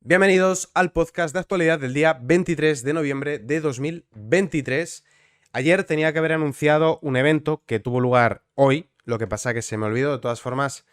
Bienvenidos al podcast de actualidad del día 23 de noviembre de 2023. Ayer tenía que haber anunciado un evento que tuvo lugar hoy, lo que pasa que se me olvidó. De todas formas,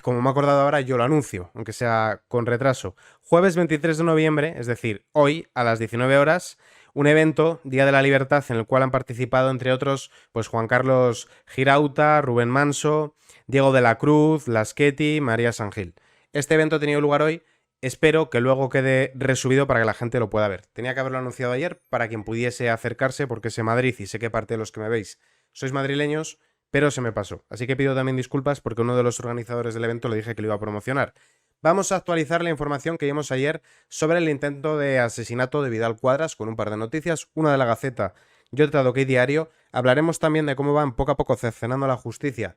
como me he acordado ahora, yo lo anuncio, aunque sea con retraso. Jueves 23 de noviembre, es decir, hoy a las 19 horas, un evento, Día de la Libertad, en el cual han participado, entre otros, pues Juan Carlos Girauta, Rubén Manso, Diego de la Cruz, Lasqueti, María Sangil. Este evento ha tenido lugar hoy. Espero que luego quede resubido para que la gente lo pueda ver. Tenía que haberlo anunciado ayer para quien pudiese acercarse, porque sé Madrid y sé que parte de los que me veis sois madrileños, pero se me pasó. Así que pido también disculpas porque uno de los organizadores del evento le dije que lo iba a promocionar. Vamos a actualizar la información que vimos ayer sobre el intento de asesinato de Vidal Quadras con un par de noticias, una de la Gaceta y otra de OK Diario. Hablaremos también de cómo van poco a poco cercenando la justicia,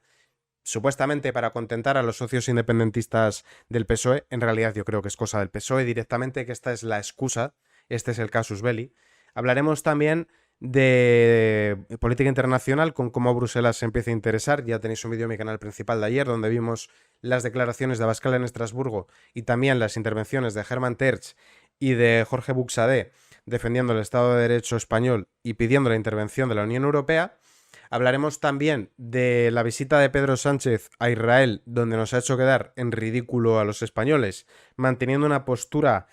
supuestamente para contentar a los socios independentistas del PSOE. En realidad yo creo que es cosa del PSOE directamente, que esta es la excusa, este es el casus belli. Hablaremos también de política internacional, con cómo Bruselas se empieza a interesar. Ya tenéis un vídeo en mi canal principal de ayer donde vimos las declaraciones de Abascal en Estrasburgo y también las intervenciones de Hermann Tertsch y de Jorge Buxadé defendiendo el Estado de Derecho español y pidiendo la intervención de la Unión Europea. Hablaremos también de la visita de Pedro Sánchez a Israel, donde nos ha hecho quedar en ridículo a los españoles, manteniendo una postura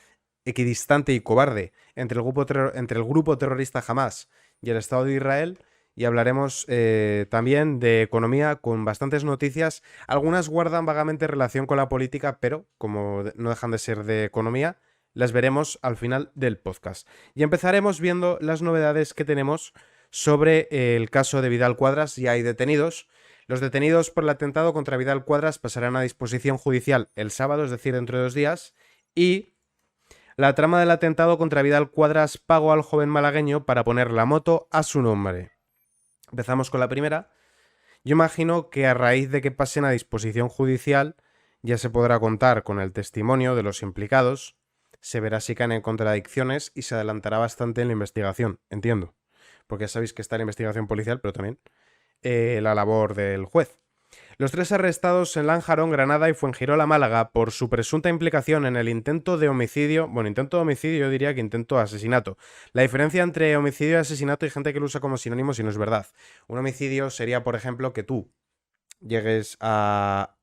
equidistante y cobarde entre el grupo terrorista Hamas y el Estado de Israel. Y hablaremos también de economía con bastantes noticias. Algunas guardan vagamente relación con la política, pero como no dejan de ser de economía, las veremos al final del podcast. Y empezaremos viendo las novedades que tenemos sobre el caso de Vidal Quadras. Ya hay detenidos. Los detenidos por el atentado contra Vidal Quadras pasarán a disposición judicial el sábado, es decir, dentro de 2 días. Y la trama del atentado contra Vidal Quadras pagó al joven malagueño para poner la moto a su nombre. Empezamos con la primera. Yo imagino que a raíz de que pasen a disposición judicial ya se podrá contar con el testimonio de los implicados, se verá si caen en contradicciones y se adelantará bastante en la investigación, entiendo. Porque ya sabéis que está la investigación policial, pero también la labor del juez. Los 3 arrestados en Lanjarón, Granada y Fuengirola, Málaga, por su presunta implicación en el intento de homicidio. Bueno, intento de homicidio, yo diría que intento de asesinato. La diferencia entre homicidio y asesinato, hay gente que lo usa como sinónimo y no es verdad. Un homicidio sería, por ejemplo, que tú llegues a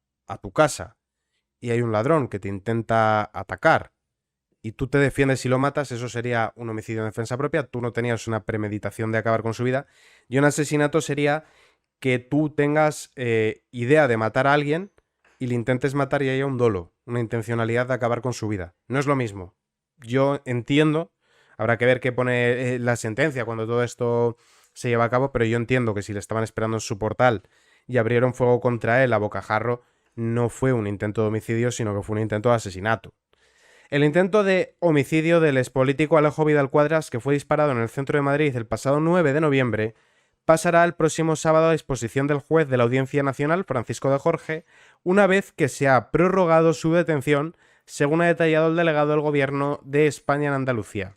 tu casa y hay un ladrón que te intenta atacar y tú te defiendes y lo matas. Eso sería un homicidio en defensa propia. Tú no tenías una premeditación de acabar con su vida. Y un asesinato sería que tú tengas idea de matar a alguien y le intentes matar y haya un dolo, una intencionalidad de acabar con su vida. No es lo mismo. Yo entiendo, habrá que ver qué pone la sentencia cuando todo esto se lleva a cabo, pero yo entiendo que si le estaban esperando en su portal y abrieron fuego contra él a bocajarro, no fue un intento de homicidio, sino que fue un intento de asesinato. El intento de homicidio del expolítico Alejo Vidal Quadras, que fue disparado en el centro de Madrid el pasado 9 de noviembre, pasará el próximo sábado a disposición del juez de la Audiencia Nacional, Francisco de Jorge, una vez que se ha prorrogado su detención, según ha detallado el delegado del Gobierno de España en Andalucía.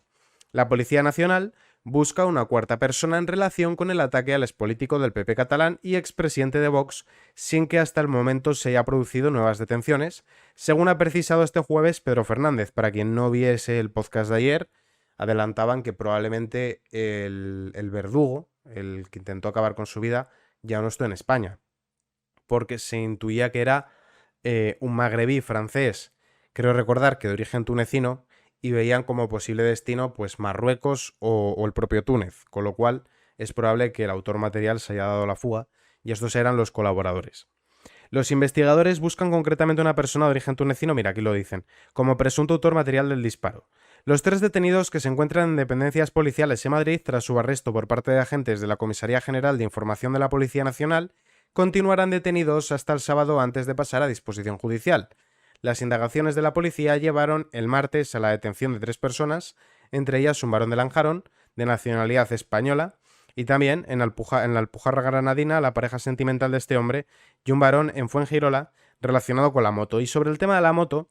La Policía Nacional busca una cuarta persona en relación con el ataque al expolítico del PP catalán y expresidente de Vox, sin que hasta el momento se haya producido nuevas detenciones, según ha precisado este jueves Pedro Fernández. Para quien no viese el podcast de ayer, adelantaban que probablemente el verdugo, el que intentó acabar con su vida, ya no está en España, porque se intuía que era un magrebí francés, creo recordar que de origen tunecino, y veían como posible destino pues Marruecos o el propio Túnez, con lo cual es probable que el autor material se haya dado la fuga y estos eran los colaboradores. Los investigadores buscan concretamente a una persona de origen tunecino, mira, aquí lo dicen, como presunto autor material del disparo. Los 3 detenidos que se encuentran en dependencias policiales en Madrid tras su arresto por parte de agentes de la Comisaría General de Información de la Policía Nacional continuarán detenidos hasta el sábado antes de pasar a disposición judicial. Las indagaciones de la policía llevaron el martes a la detención de 3 personas, entre ellas un varón de Lanjarón, de nacionalidad española, y también en la Alpujarra granadina la pareja sentimental de este hombre y un varón en Fuengirola relacionado con la moto. Y sobre el tema de la moto,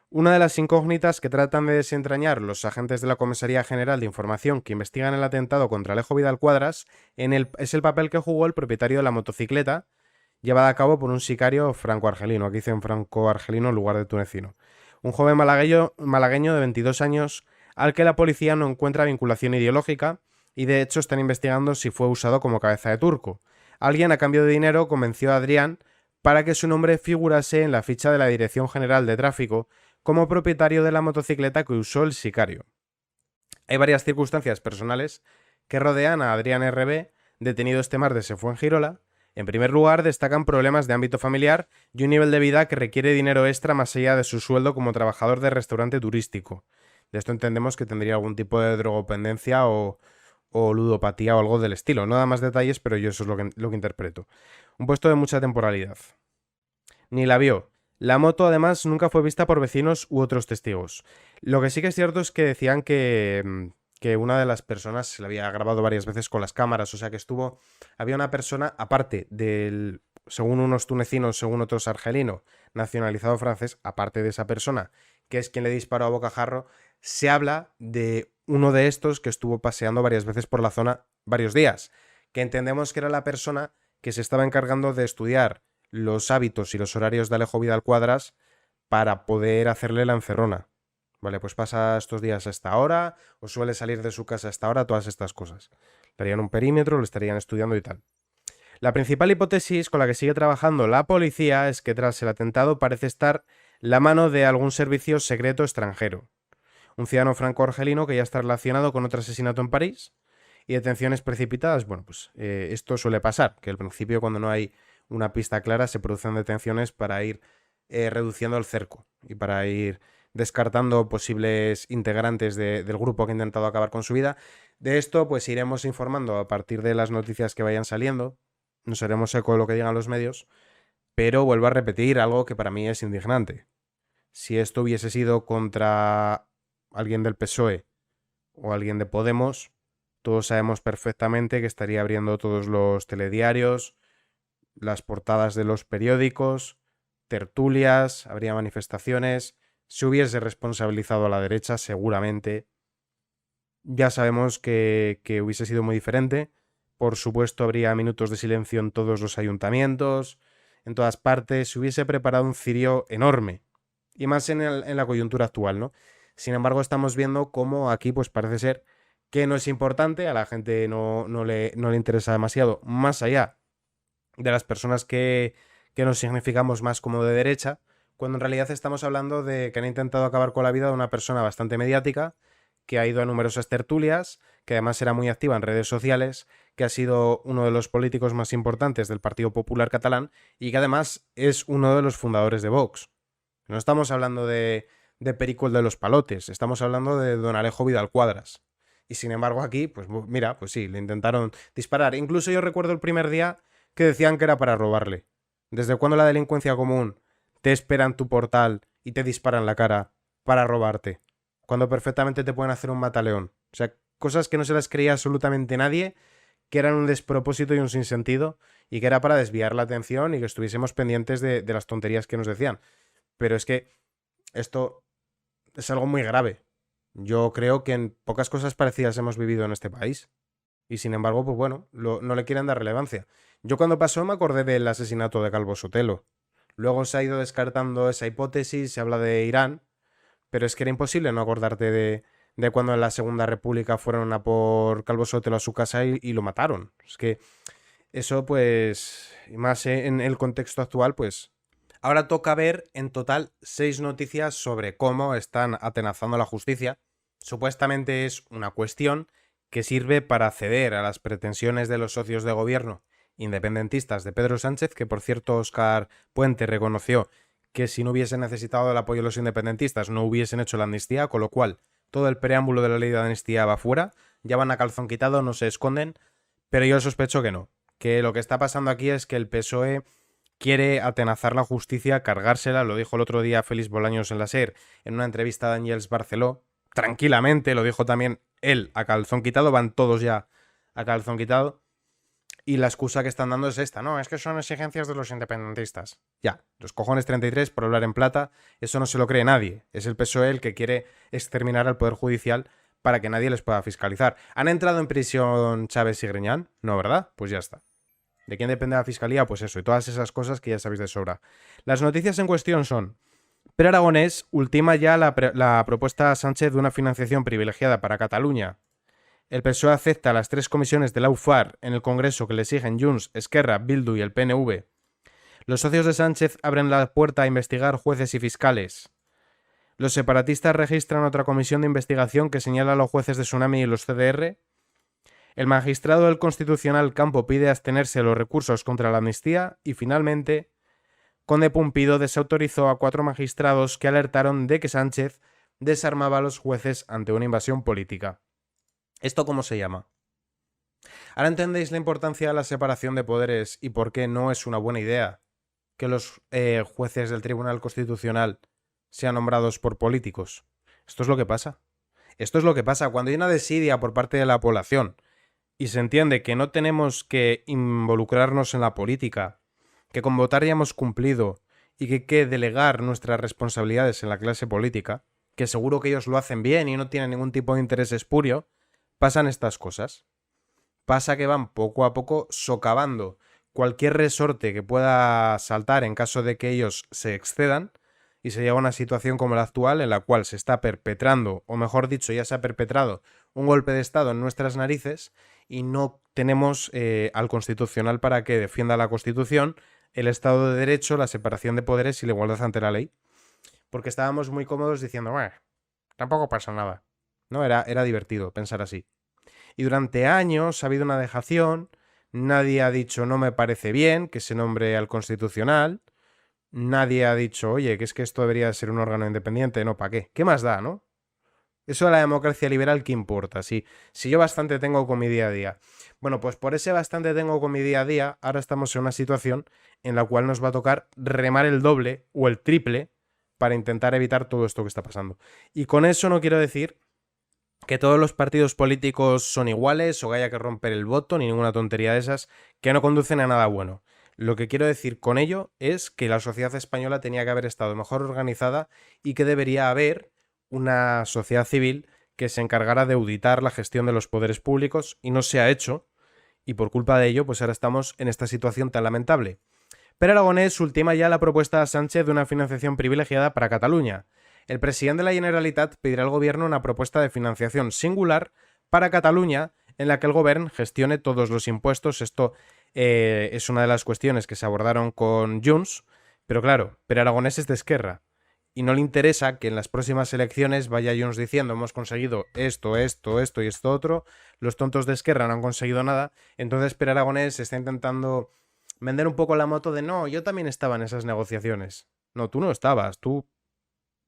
una de las incógnitas que tratan de desentrañar los agentes de la Comisaría General de Información que investigan el atentado contra Alejo Vidal Quadras es el papel que jugó el propietario de la motocicleta, llevada a cabo por un sicario franco-argelino. Aquí dicen franco-argelino en lugar de tunecino. un joven malagueño de 22 años al que la policía no encuentra vinculación ideológica y de hecho están investigando si fue usado como cabeza de turco. Alguien a cambio de dinero convenció a Adrián para que su nombre figurase en la ficha de la Dirección General de Tráfico como propietario de la motocicleta que usó el sicario. Hay varias circunstancias personales que rodean a Adrián RB, detenido este martes en Fuengirola. En primer lugar, destacan problemas de ámbito familiar y un nivel de vida que requiere dinero extra más allá de su sueldo como trabajador de restaurante turístico. De esto entendemos que tendría algún tipo de drogodependencia o ludopatía o algo del estilo. No da más detalles, pero yo eso es lo que interpreto. Un puesto de mucha temporalidad. Ni la vio. La moto, además, nunca fue vista por vecinos u otros testigos. Lo que sí que es cierto es que decían que una de las personas se la había grabado varias veces con las cámaras, o sea que había una persona, aparte del, según unos tunecinos, según otros argelino, nacionalizado francés, aparte de esa persona, que es quien le disparó a bocajarro, se habla de uno de estos que estuvo paseando varias veces por la zona varios días, que entendemos que era la persona que se estaba encargando de estudiar los hábitos y los horarios de Alejo Vidal Cuadras para poder hacerle la encerrona. Vale, pues pasa estos días a esta hora, o suele salir de su casa a esta hora, todas estas cosas. Le harían un perímetro, lo estarían estudiando y tal. La principal hipótesis con la que sigue trabajando la policía es que tras el atentado parece estar la mano de algún servicio secreto extranjero. Un ciudadano franco-argelino que ya está relacionado con otro asesinato en París y detenciones precipitadas. Bueno, pues esto suele pasar, que al principio cuando no hay una pista clara se producen detenciones para ir reduciendo el cerco y para ir descartando posibles integrantes del grupo que ha intentado acabar con su vida. De esto pues iremos informando a partir de las noticias que vayan saliendo, nos haremos eco de lo que digan los medios, pero vuelvo a repetir algo que para mí es indignante. Si esto hubiese sido contra alguien del PSOE o alguien de Podemos, todos sabemos perfectamente que estaría abriendo todos los telediarios, las portadas de los periódicos, tertulias, habría manifestaciones, se hubiese responsabilizado a la derecha seguramente. Ya sabemos que hubiese sido muy diferente. Por supuesto, habría minutos de silencio en todos los ayuntamientos, en todas partes. Se hubiese preparado un cirio enorme. Y más en la coyuntura actual, ¿no? Sin embargo, estamos viendo cómo aquí pues parece ser que no es importante, a la gente no le interesa demasiado, más allá de las personas que nos significamos más como de derecha, cuando en realidad estamos hablando de que han intentado acabar con la vida de una persona bastante mediática, que ha ido a numerosas tertulias, que además era muy activa en redes sociales, que ha sido uno de los políticos más importantes del Partido Popular Catalán y que además es uno de los fundadores de Vox. No estamos hablando de Perico el de los Palotes, estamos hablando de don Alejo Vidal Cuadras. Y sin embargo aquí, pues mira, pues sí, le intentaron disparar. Incluso yo recuerdo el primer día que decían que era para robarle. ¿Desde cuándo la delincuencia común te espera en tu portal y te dispara en la cara para robarte? Cuando perfectamente te pueden hacer un mataleón. O sea, cosas que no se las creía absolutamente nadie, que eran un despropósito y un sinsentido, y que era para desviar la atención y que estuviésemos pendientes de las tonterías que nos decían. Pero es que esto es algo muy grave. Yo creo que en pocas cosas parecidas hemos vivido en este país. Y sin embargo, pues bueno, no le quieren dar relevancia. Yo cuando pasó me acordé del asesinato de Calvo Sotelo. Luego se ha ido descartando esa hipótesis, se habla de Irán, pero es que era imposible no acordarte de cuando en la Segunda República fueron a por Calvo Sotelo a su casa y lo mataron. Es que eso, pues, y más en el contexto actual, pues... Ahora toca ver en total 6 noticias sobre cómo están atenazando la justicia. Supuestamente es una cuestión que sirve para ceder a las pretensiones de los socios de gobierno independentistas de Pedro Sánchez, que por cierto Óscar Puente reconoció que si no hubiesen necesitado el apoyo de los independentistas no hubiesen hecho la amnistía, con lo cual todo el preámbulo de la ley de amnistía va fuera, ya van a calzón quitado, no se esconden, pero yo sospecho que no, que lo que está pasando aquí es que el PSOE quiere atenazar la justicia, cargársela, lo dijo el otro día Félix Bolaños en la SER, en una entrevista a Daniels Barceló, tranquilamente, lo dijo también él a calzón quitado, van todos ya a calzón quitado, y la excusa que están dando es esta, no, es que son exigencias de los independentistas. Ya, los cojones 33 por hablar en plata, eso no se lo cree nadie, es el PSOE el que quiere exterminar al Poder Judicial para que nadie les pueda fiscalizar. ¿Han entrado en prisión Chávez y Griñán? No, ¿verdad? Pues ya está. ¿De quién depende la fiscalía? Pues eso, y todas esas cosas que ya sabéis de sobra. Las noticias en cuestión son: Pere Aragonès ultima ya la propuesta a Sánchez de una financiación privilegiada para Cataluña. El PSOE acepta las 3 comisiones de la UFAR en el Congreso que le exigen Junts, Esquerra, Bildu y el PNV. Los socios de Sánchez abren la puerta a investigar jueces y fiscales. Los separatistas registran otra comisión de investigación que señala a los jueces de Tsunami y los CDR. El magistrado del Constitucional Campo pide abstenerse los recursos contra la amnistía y finalmente Conde Pumpido desautorizó a 4 magistrados que alertaron de que Sánchez desarmaba a los jueces ante una invasión política. ¿Esto cómo se llama? Ahora entendéis la importancia de la separación de poderes y por qué no es una buena idea que los jueces del Tribunal Constitucional sean nombrados por políticos. Esto es lo que pasa. Esto es lo que pasa cuando hay una desidia por parte de la población y se entiende que no tenemos que involucrarnos en la política, que con votar ya hemos cumplido y que hay que delegar nuestras responsabilidades en la clase política, que seguro que ellos lo hacen bien y no tienen ningún tipo de interés espurio, pasan estas cosas. Pasa que van poco a poco socavando cualquier resorte que pueda saltar en caso de que ellos se excedan y se llega a una situación como la actual en la cual se está perpetrando, o mejor dicho, ya se ha perpetrado un golpe de Estado en nuestras narices y no tenemos al Constitucional para que defienda la Constitución, el Estado de Derecho, la separación de poderes y la igualdad ante la ley. Porque estábamos muy cómodos diciendo, bueno, tampoco pasa nada. No, era divertido pensar así. Y durante años ha habido una dejación, nadie ha dicho no me parece bien que se nombre al Constitucional, nadie ha dicho, oye, que es que esto debería ser un órgano independiente, no, ¿para qué? ¿Qué más da, no? Eso de la democracia liberal, ¿qué importa? Si yo bastante tengo con mi día a día. Bueno, pues por ese bastante tengo con mi día a día, ahora estamos en una situación en la cual nos va a tocar remar el doble o el triple para intentar evitar todo esto que está pasando. Y con eso no quiero decir que todos los partidos políticos son iguales o que haya que romper el voto, ni ninguna tontería de esas, que no conducen a nada bueno. Lo que quiero decir con ello es que la sociedad española tenía que haber estado mejor organizada y que debería haber una sociedad civil que se encargara de auditar la gestión de los poderes públicos y no se ha hecho, y por culpa de ello, pues ahora estamos en esta situación tan lamentable. Pere Aragonès ultima ya la propuesta a Sánchez de una financiación privilegiada para Cataluña. El presidente de la Generalitat pedirá al gobierno una propuesta de financiación singular para Cataluña en la que el gobierno gestione todos los impuestos. Esto es una de las cuestiones que se abordaron con Junts, pero claro, Pere Aragonès es de Esquerra y no le interesa que en las próximas elecciones vaya Junts diciendo hemos conseguido esto y esto otro, los tontos de Esquerra no han conseguido nada, entonces Pere Aragonès está intentando vender un poco la moto de no, yo también estaba en esas negociaciones. No, tú no estabas, tú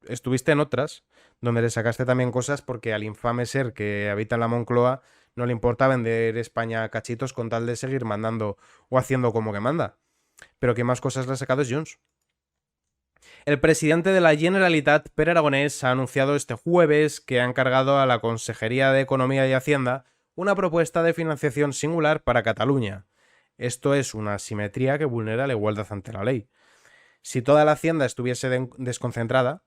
estuviste en otras, donde le sacaste también cosas porque al infame ser que habita en la Moncloa no le importa vender España a cachitos con tal de seguir mandando o haciendo como que manda. Pero que más cosas le ha sacado es Junts. El presidente de la Generalitat, Pere Aragonès, ha anunciado este jueves que ha encargado a la Consejería de Economía y Hacienda una propuesta de financiación singular para Cataluña. Esto es una asimetría que vulnera la igualdad ante la ley. Si toda la Hacienda estuviese desconcentrada,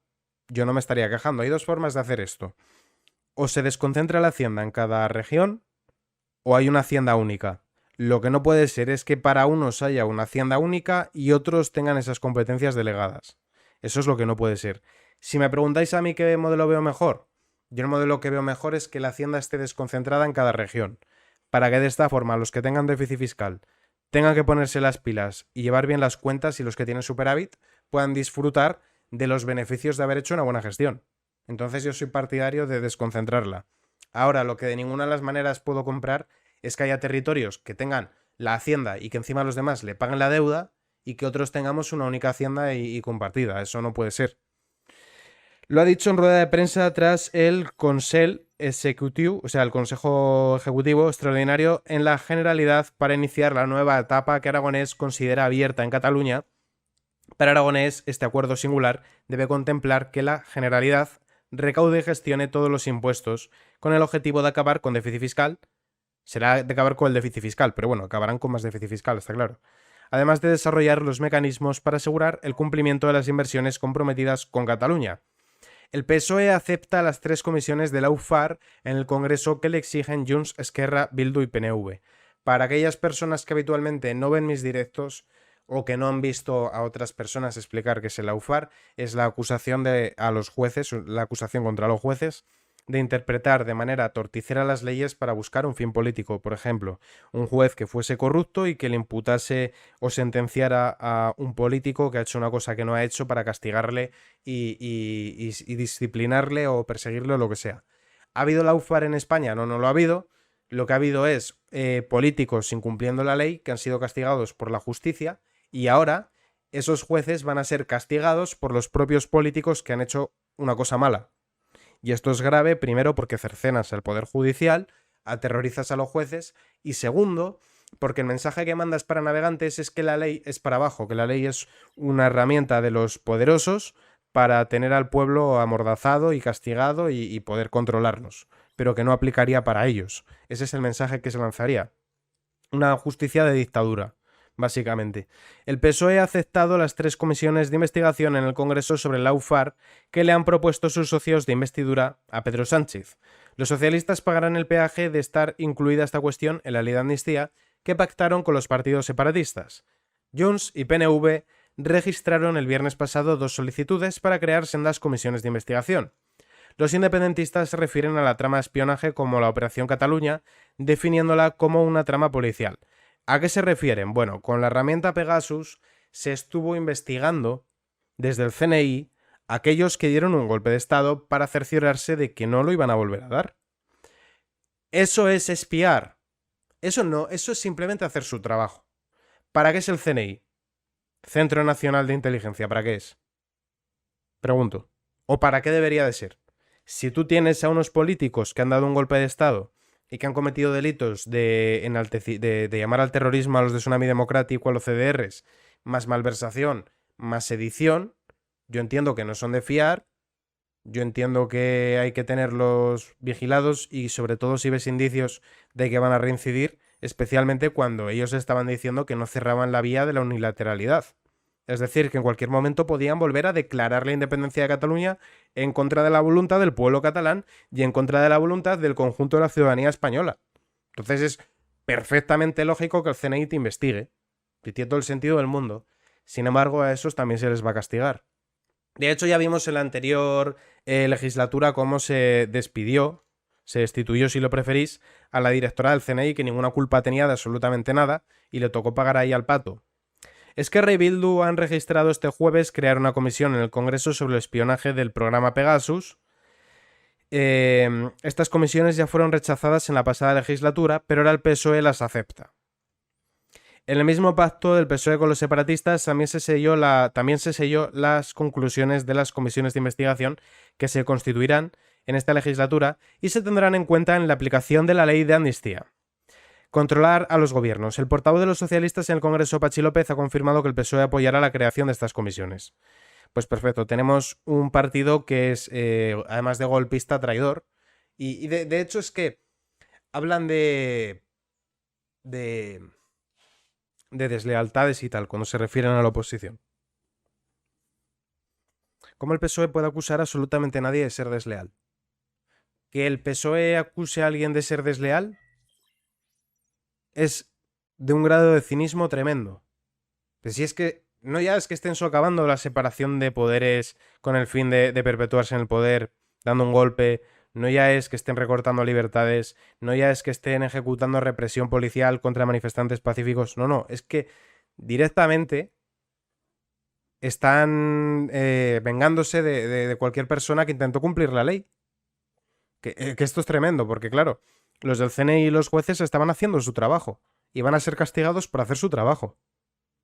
yo no me estaría quejando. Hay 2 formas de hacer esto. O se desconcentra la Hacienda en cada región, o hay una Hacienda única. Lo que no puede ser es que para unos haya una Hacienda única y otros tengan esas competencias delegadas. Eso es lo que no puede ser. Si me preguntáis a mí qué modelo veo mejor, yo el modelo que veo mejor es que la Hacienda esté desconcentrada en cada región, para que de esta forma los que tengan déficit fiscal tengan que ponerse las pilas y llevar bien las cuentas y los que tienen superávit puedan disfrutar de los beneficios de haber hecho una buena gestión. Entonces yo soy partidario de desconcentrarla. Ahora, lo que de ninguna de las maneras puedo comprar es que haya territorios que tengan la hacienda y que encima los demás le paguen la deuda y que otros tengamos una única hacienda y compartida. Eso no puede ser. Lo ha dicho en rueda de prensa tras el Consell Executiu, o sea, el Consejo Ejecutivo Extraordinario en la Generalidad para iniciar la nueva etapa que Aragonès considera abierta en Cataluña. Para Aragonès, este acuerdo singular debe contemplar que la Generalidad recaude y gestione todos los impuestos con el objetivo de acabar con déficit fiscal. Será de acabar con el déficit fiscal, pero bueno, acabarán con más déficit fiscal, está claro. Además de desarrollar los mecanismos para asegurar el cumplimiento de las inversiones comprometidas con Cataluña. El PSOE acepta las 3 comisiones de la UFAR en el Congreso que le exigen Junts, Esquerra, Bildu y PNV. Para aquellas personas que habitualmente no ven mis directos, o que no han visto a otras personas explicar qué es el lawfare, es la acusación a los jueces, la acusación contra los jueces de interpretar de manera torticera las leyes para buscar un fin político. Por ejemplo, un juez que fuese corrupto y que le imputase o sentenciara a un político que ha hecho una cosa que no ha hecho para castigarle y disciplinarle o perseguirle o lo que sea. ¿Ha habido lawfare en España? No, no lo ha habido. Lo que ha habido es políticos incumpliendo la ley que han sido castigados por la justicia y ahora esos jueces van a ser castigados por los propios políticos que han hecho una cosa mala. Y esto es grave, primero, porque cercenas el poder judicial, aterrorizas a los jueces, y segundo, porque el mensaje que mandas para navegantes es que la ley es para abajo, que la ley es una herramienta de los poderosos para tener al pueblo amordazado y castigado y poder controlarlos, pero que no aplicaría para ellos. Ese es el mensaje que se lanzaría. Una justicia de dictadura, básicamente. El PSOE ha aceptado las 3 comisiones de investigación en el Congreso sobre el lawfare que le han propuesto sus socios de investidura a Pedro Sánchez. Los socialistas pagarán el peaje de estar incluida esta cuestión en la ley de amnistía que pactaron con los partidos separatistas. Junts y PNV registraron el viernes pasado 2 solicitudes para crear sendas comisiones de investigación. Los independentistas se refieren a la trama de espionaje como la Operación Cataluña, definiéndola como una trama policial. ¿A qué se refieren? Bueno, con la herramienta Pegasus se estuvo investigando desde el CNI a aquellos que dieron un golpe de Estado para cerciorarse de que no lo iban a volver a dar. Eso es espiar. Eso no, eso es simplemente hacer su trabajo. ¿Para qué es el CNI? Centro Nacional de Inteligencia, ¿para qué es? Pregunto. ¿O para qué debería de ser? Si tú tienes a unos políticos que han dado un golpe de Estado y que han cometido delitos de llamar al terrorismo a los de Tsunami Democrático, a los CDRs, más malversación, más sedición, yo entiendo que no son de fiar, yo entiendo que hay que tenerlos vigilados y sobre todo si ves indicios de que van a reincidir, especialmente cuando ellos estaban diciendo que no cerraban la vía de la unilateralidad. Es decir, que en cualquier momento podían volver a declarar la independencia de Cataluña en contra de la voluntad del pueblo catalán y en contra de la voluntad del conjunto de la ciudadanía española. Entonces es perfectamente lógico que el CNI te investigue. Y tiene todo el sentido del mundo. Sin embargo, a esos también se les va a castigar. De hecho, ya vimos en la anterior legislatura cómo se destituyó, si lo preferís, a la directora del CNI, que ninguna culpa tenía de absolutamente nada, y le tocó pagar ahí al pato. Esquerra y Bildu han registrado este jueves crear una comisión en el Congreso sobre el espionaje del programa Pegasus. Estas comisiones ya fueron rechazadas en la pasada legislatura, pero ahora el PSOE las acepta. En el mismo pacto del PSOE con los separatistas también se selló las conclusiones de las comisiones de investigación que se constituirán en esta legislatura y se tendrán en cuenta en la aplicación de la ley de amnistía. Controlar a los gobiernos. El portavoz de los socialistas en el Congreso, Pachi López, ha confirmado que el PSOE apoyará la creación de estas comisiones. Pues perfecto, tenemos un partido que es, además de golpista, traidor. Y de hecho es que hablan de deslealtades y tal, cuando se refieren a la oposición. ¿Cómo el PSOE puede acusar a absolutamente nadie de ser desleal? ¿Que el PSOE acuse a alguien de ser desleal? Es de un grado de cinismo tremendo. Pero si es que no ya es que estén socavando la separación de poderes con el fin de perpetuarse en el poder, dando un golpe, no ya es que estén recortando libertades, no ya es que estén ejecutando represión policial contra manifestantes pacíficos, no, es que directamente están vengándose de cualquier persona que intentó cumplir la ley. Que esto es tremendo, porque claro, los del CNI y los jueces estaban haciendo su trabajo y van a ser castigados por hacer su trabajo.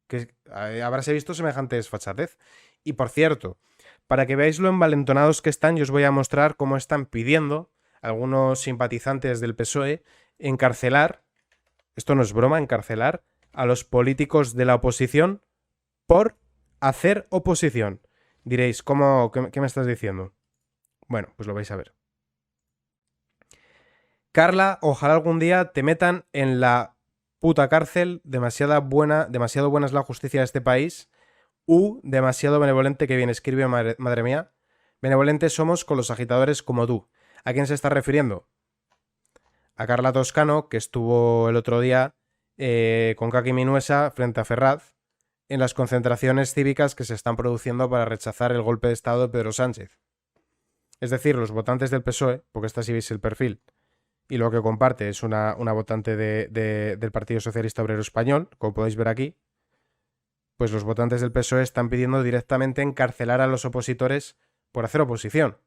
Que habráse visto semejante desfachatez. Y por cierto, para que veáis lo envalentonados que están, yo os voy a mostrar cómo están pidiendo algunos simpatizantes del PSOE encarcelar, esto no es broma, encarcelar a los políticos de la oposición por hacer oposición. Diréis, qué me estás diciendo? Bueno, pues lo vais a ver. Carla, ojalá algún día te metan en la puta cárcel, demasiado buena es la justicia de este país, demasiado benevolente, que bien escribe, madre mía. Benevolentes somos con los agitadores como tú. ¿A quién se está refiriendo? A Carla Toscano, que estuvo el otro día con Kaki Minuesa frente a Ferraz, en las concentraciones cívicas que se están produciendo para rechazar el golpe de Estado de Pedro Sánchez. Es decir, los votantes del PSOE, porque esta sí veis el perfil, y lo que comparte es una votante del Partido Socialista Obrero Español, como podéis ver aquí, pues los votantes del PSOE están pidiendo directamente encarcelar a los opositores por hacer oposición.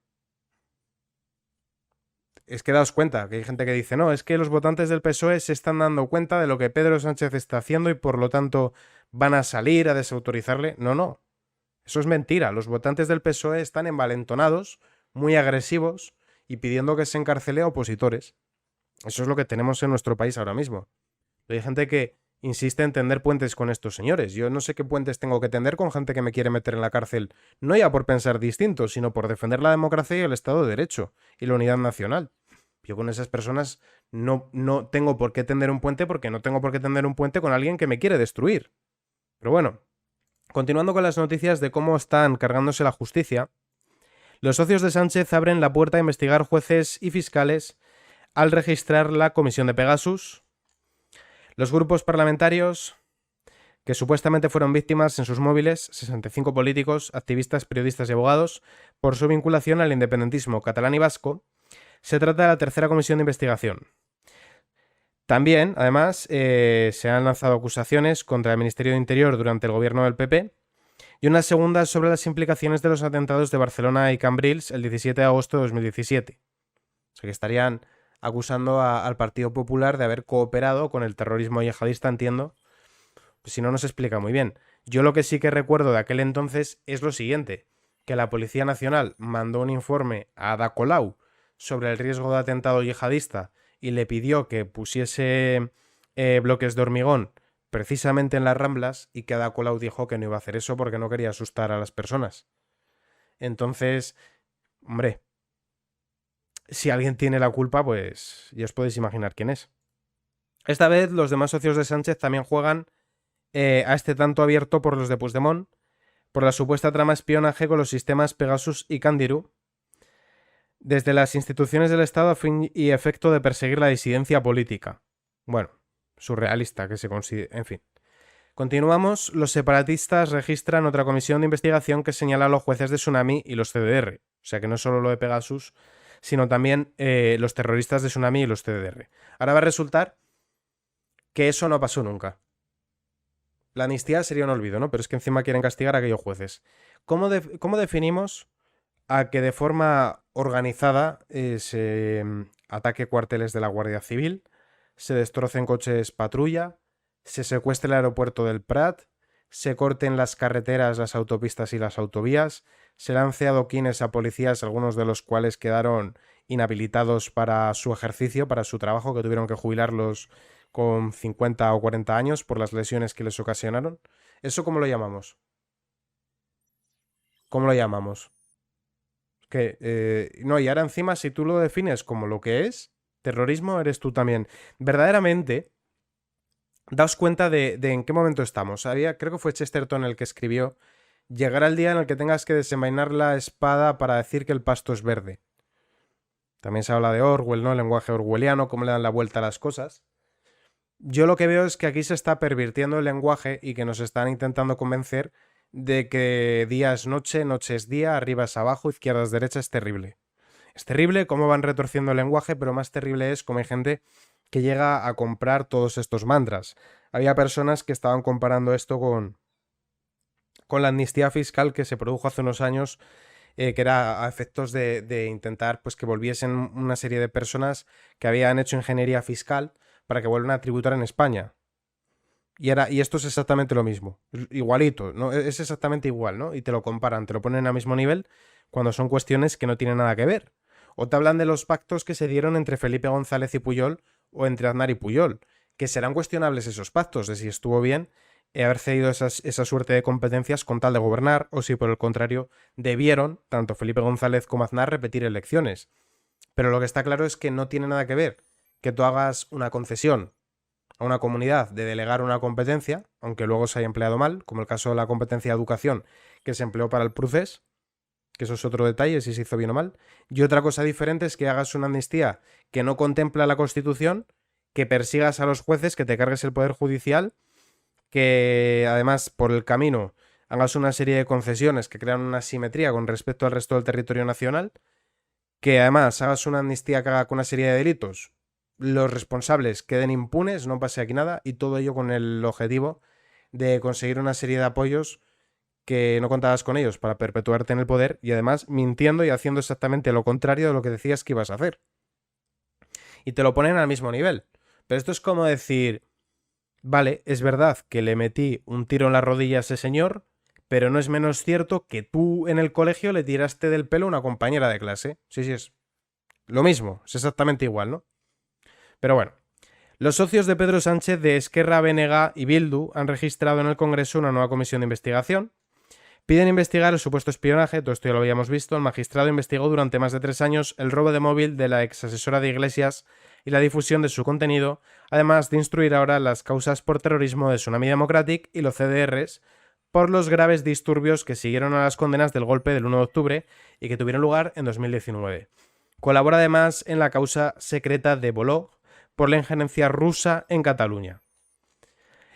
Es que daos cuenta que hay gente que dice, no, es que los votantes del PSOE se están dando cuenta de lo que Pedro Sánchez está haciendo y por lo tanto van a salir a desautorizarle. No, no. Eso es mentira. Los votantes del PSOE están envalentonados, muy agresivos y pidiendo que se encarcele a opositores. Eso es lo que tenemos en nuestro país ahora mismo. Hay gente que insiste en tender puentes con estos señores. Yo no sé qué puentes tengo que tender con gente que me quiere meter en la cárcel, no ya por pensar distinto, sino por defender la democracia y el Estado de Derecho y la unidad nacional. Yo con esas personas no tengo por qué tender un puente porque no tengo por qué tender un puente con alguien que me quiere destruir. Pero bueno, continuando con las noticias de cómo están cargándose la justicia, los socios de Sánchez abren la puerta a investigar jueces y fiscales al registrar la comisión de Pegasus. Los grupos parlamentarios que supuestamente fueron víctimas en sus móviles, 65 políticos, activistas, periodistas y abogados, por su vinculación al independentismo catalán y vasco. Se trata de la tercera comisión de investigación. También, además, se han lanzado acusaciones contra el Ministerio de Interior durante el gobierno del PP y una segunda sobre las implicaciones de los atentados de Barcelona y Cambrils el 17 de agosto de 2017. O sea que estarían acusando al Partido Popular de haber cooperado con el terrorismo yihadista, entiendo. Pues si no, no se explica muy bien. Yo lo que sí que recuerdo de aquel entonces es lo siguiente, que la Policía Nacional mandó un informe a Ada Colau sobre el riesgo de atentado yihadista y le pidió que pusiese bloques de hormigón precisamente en las Ramblas y que Ada Colau dijo que no iba a hacer eso porque no quería asustar a las personas. Entonces, hombre, si alguien tiene la culpa, pues ya os podéis imaginar quién es. Esta vez los demás socios de Sánchez también juegan a este tanto abierto por los de Puigdemont, por la supuesta trama espionaje con los sistemas Pegasus y Candiru, desde las instituciones del Estado a fin y efecto de perseguir la disidencia política. Bueno, surrealista que se considera. En fin. Continuamos. Los separatistas registran otra comisión de investigación que señala a los jueces de Tsunami y los CDR. O sea que no solo lo de Pegasus, sino también los terroristas de Tsunami y los CDR. Ahora va a resultar que eso no pasó nunca. La amnistía sería un olvido, ¿no? Pero es que encima quieren castigar a aquellos jueces. ¿Cómo definimos a que de forma organizada se ataque cuarteles de la Guardia Civil, se destrocen coches patrulla, se secuestre el aeropuerto del Prat, se corten las carreteras, las autopistas y las autovías, se lance adoquines a policías, algunos de los cuales quedaron inhabilitados para su ejercicio, para su trabajo, que tuvieron que jubilarlos con 50 o 40 años por las lesiones que les ocasionaron? ¿Eso cómo lo llamamos? ¿Cómo lo llamamos? No, y ahora encima, si tú lo defines como lo que es terrorismo, eres tú también. Verdaderamente, daos cuenta de en qué momento estamos. Creo que fue Chesterton el que escribió: llegará el día en el que tengas que desenvainar la espada para decir que el pasto es verde. También se habla de Orwell, ¿no? El lenguaje orwelliano, cómo le dan la vuelta a las cosas. Yo lo que veo es que aquí se está pervirtiendo el lenguaje y que nos están intentando convencer de que día es noche, noche es día, arriba es abajo, izquierda es derecha. Es terrible. Es terrible cómo van retorciendo el lenguaje, pero más terrible es cómo hay gente que llega a comprar todos estos mantras. Había personas que estaban comparando esto con la amnistía fiscal que se produjo hace unos años, que era a efectos de intentar pues, que volviesen una serie de personas que habían hecho ingeniería fiscal para que vuelvan a tributar en España. Y esto es exactamente lo mismo, igualito, ¿no? Es exactamente igual, ¿no? Y te lo comparan, te lo ponen al mismo nivel cuando son cuestiones que no tienen nada que ver. O te hablan de los pactos que se dieron entre Felipe González y Puyol o entre Aznar y Puyol, que serán cuestionables esos pactos, de si estuvo bien haber cedido esa suerte de competencias con tal de gobernar, o si por el contrario debieron, tanto Felipe González como Aznar, repetir elecciones. Pero lo que está claro es que no tiene nada que ver que tú hagas una concesión a una comunidad de delegar una competencia, aunque luego se haya empleado mal, como el caso de la competencia de educación que se empleó para el Prusés, que eso es otro detalle, si se hizo bien o mal. Y otra cosa diferente es que hagas una amnistía que no contempla la Constitución, que persigas a los jueces, que te cargues el Poder Judicial, que además por el camino hagas una serie de concesiones que crean una asimetría con respecto al resto del territorio nacional, que además hagas una amnistía que haga con una serie de delitos, los responsables queden impunes, no pase aquí nada, y todo ello con el objetivo de conseguir una serie de apoyos que no contabas con ellos para perpetuarte en el poder y además mintiendo y haciendo exactamente lo contrario de lo que decías que ibas a hacer. Y te lo ponen al mismo nivel. Pero esto es como decir, vale, es verdad que le metí un tiro en la rodilla a ese señor, pero no es menos cierto que tú en el colegio le tiraste del pelo a una compañera de clase. Sí, sí, es lo mismo, es exactamente igual, ¿no? Pero bueno, los socios de Pedro Sánchez de Esquerra, BNG y Bildu han registrado en el Congreso una nueva comisión de investigación. Piden investigar el supuesto espionaje, todo esto ya lo habíamos visto. El magistrado investigó durante más de 3 años el robo de móvil de la ex asesora de Iglesias y la difusión de su contenido, además de instruir ahora las causas por terrorismo de Tsunami Democratic y los CDRs por los graves disturbios que siguieron a las condenas del golpe del 1 de octubre y que tuvieron lugar en 2019. Colabora además en la causa secreta de Voló por la injerencia rusa en Cataluña.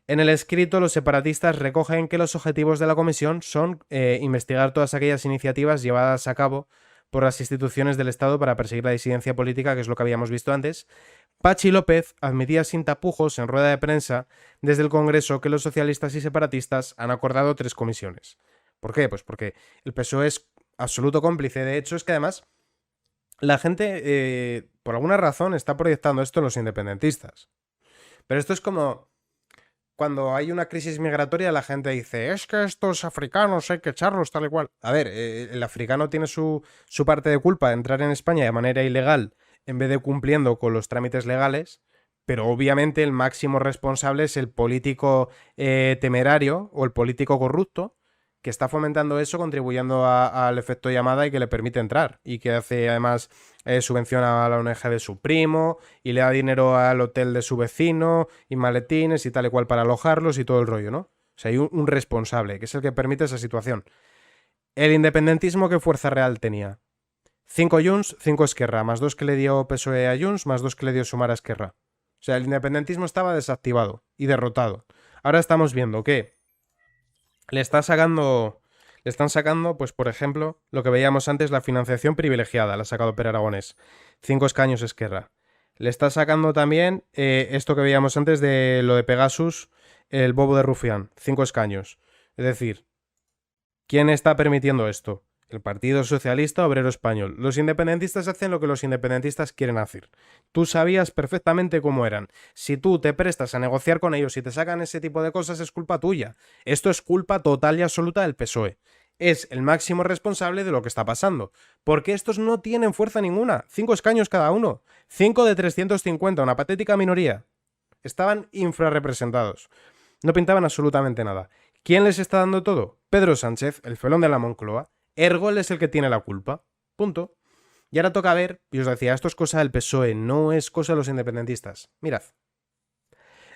En el escrito, los separatistas recogen que los objetivos de la comisión son investigar todas aquellas iniciativas llevadas a cabo por las instituciones del Estado para perseguir la disidencia política, que es lo que habíamos visto antes. Pachi López admitía sin tapujos en rueda de prensa desde el Congreso que los socialistas y separatistas han acordado 3 comisiones. ¿Por qué? Pues porque el PSOE es absoluto cómplice. De hecho, es que además la gente, por alguna razón, está proyectando esto en los independentistas. Pero esto es como cuando hay una crisis migratoria, la gente dice, es que estos africanos hay que echarlos tal y cual. A ver, el africano tiene su parte de culpa de entrar en España de manera ilegal en vez de cumpliendo con los trámites legales, pero obviamente el máximo responsable es el político temerario o el político corrupto que está fomentando eso, contribuyendo al efecto llamada y que le permite entrar. Y que hace además subvenciona a la ONG de su primo y le da dinero al hotel de su vecino y maletines y tal y cual para alojarlos y todo el rollo, ¿no? O sea, hay un responsable, que es el que permite esa situación. El independentismo, ¿qué fuerza real tenía? 5 Junts, 5 Esquerra, más 2 que le dio PSOE a Junts, más 2 que le dio Sumar a Esquerra. O sea, el independentismo estaba desactivado y derrotado. Ahora estamos viendo que le están sacando, pues por ejemplo, lo que veíamos antes, la financiación privilegiada, la ha sacado Per Aragonés. 5 escaños Esquerra. Le está sacando también esto que veíamos antes de lo de Pegasus, el bobo de Rufián. 5 escaños. Es decir, ¿quién está permitiendo esto? El Partido Socialista Obrero Español. Los independentistas hacen lo que los independentistas quieren hacer. Tú sabías perfectamente cómo eran. Si tú te prestas a negociar con ellos y te sacan ese tipo de cosas, es culpa tuya. Esto es culpa total y absoluta del PSOE. Es el máximo responsable de lo que está pasando. Porque estos no tienen fuerza ninguna. 5 escaños cada uno. 5 de 350, una patética minoría. Estaban infrarrepresentados. No pintaban absolutamente nada. ¿Quién les está dando todo? Pedro Sánchez, el felón de la Moncloa. Ergo él es el que tiene la culpa. Punto. Y ahora toca ver, y os decía, esto es cosa del PSOE, no es cosa de los independentistas. Mirad.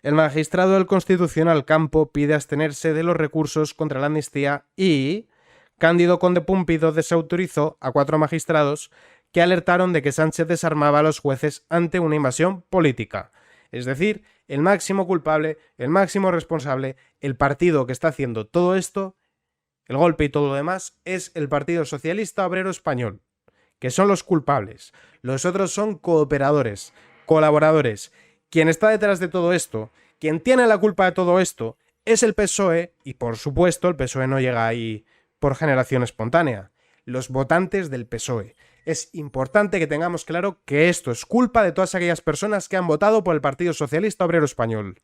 El magistrado del Constitucional Campo pide abstenerse de los recursos contra la amnistía y Cándido Conde Pumpido desautorizó a 4 magistrados que alertaron de que Sánchez desarmaba a los jueces ante una invasión política. Es decir, el máximo culpable, el máximo responsable, el partido que está haciendo todo esto, el golpe y todo lo demás, es el Partido Socialista Obrero Español, que son los culpables. Los otros son cooperadores, colaboradores. Quien está detrás de todo esto, quien tiene la culpa de todo esto, es el PSOE, y por supuesto el PSOE no llega ahí por generación espontánea. Los votantes del PSOE. Es importante que tengamos claro que esto es culpa de todas aquellas personas que han votado por el Partido Socialista Obrero Español.